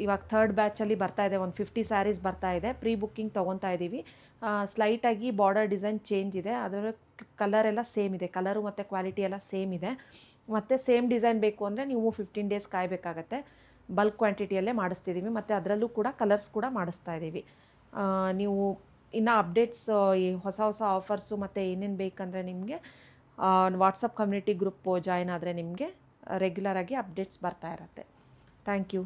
ಇವಾಗ 3rd ಬ್ಯಾಚಲ್ಲಿ ಬರ್ತಾಯಿದೆ. ಒಂದು 50 ಸ್ಯಾರೀಸ್ ಬರ್ತಾಯಿದೆ. ಪ್ರೀ ಬುಕ್ಕಿಂಗ್ ತೊಗೊತಾ ಇದ್ದೀವಿ. ಸ್ಲೈಟಾಗಿ ಬಾರ್ಡರ್ ಡಿಸೈನ್ ಚೇಂಜ್ ಇದೆ, ಅದರ ಕಲರ್ ಎಲ್ಲ ಸೇಮ್ ಇದೆ. ಕಲರು ಮತ್ತು ಕ್ವಾಲಿಟಿ ಎಲ್ಲ ಸೇಮ್ ಇದೆ. ಮತ್ತು ಸೇಮ್ ಡಿಸೈನ್ ಬೇಕು ಅಂದರೆ ನೀವು 15 ಡೇಸ್ ಕಾಯಬೇಕಾಗತ್ತೆ. ಬಲ್ಕ್ ಕ್ವಾಂಟಿಟಿಯಲ್ಲೇ ಮಾಡಿಸ್ತಿದ್ದೀವಿ. ಮತ್ತು ಅದರಲ್ಲೂ ಕೂಡ ಕಲರ್ಸ್ ಕೂಡ ಮಾಡಿಸ್ತಾ ಇದ್ದೀವಿ. ನೀವು ಇನ್ನು ಅಪ್ಡೇಟ್ಸ್, ಈ ಹೊಸ ಆಫರ್ಸು ಮತ್ತು ಏನೇನು ಬೇಕಂದರೆ ನಿಮಗೆ ವಾಟ್ಸಪ್ ಕಮ್ಯುನಿಟಿ ಗ್ರೂಪ್ ಜಾಯ್ನ್ ಆದರೆ ನಿಮಗೆ ರೆಗ್ಯುಲರಾಗಿ ಅಪ್ಡೇಟ್ಸ್ ಬರ್ತಾ ಇರುತ್ತೆ. Thank you.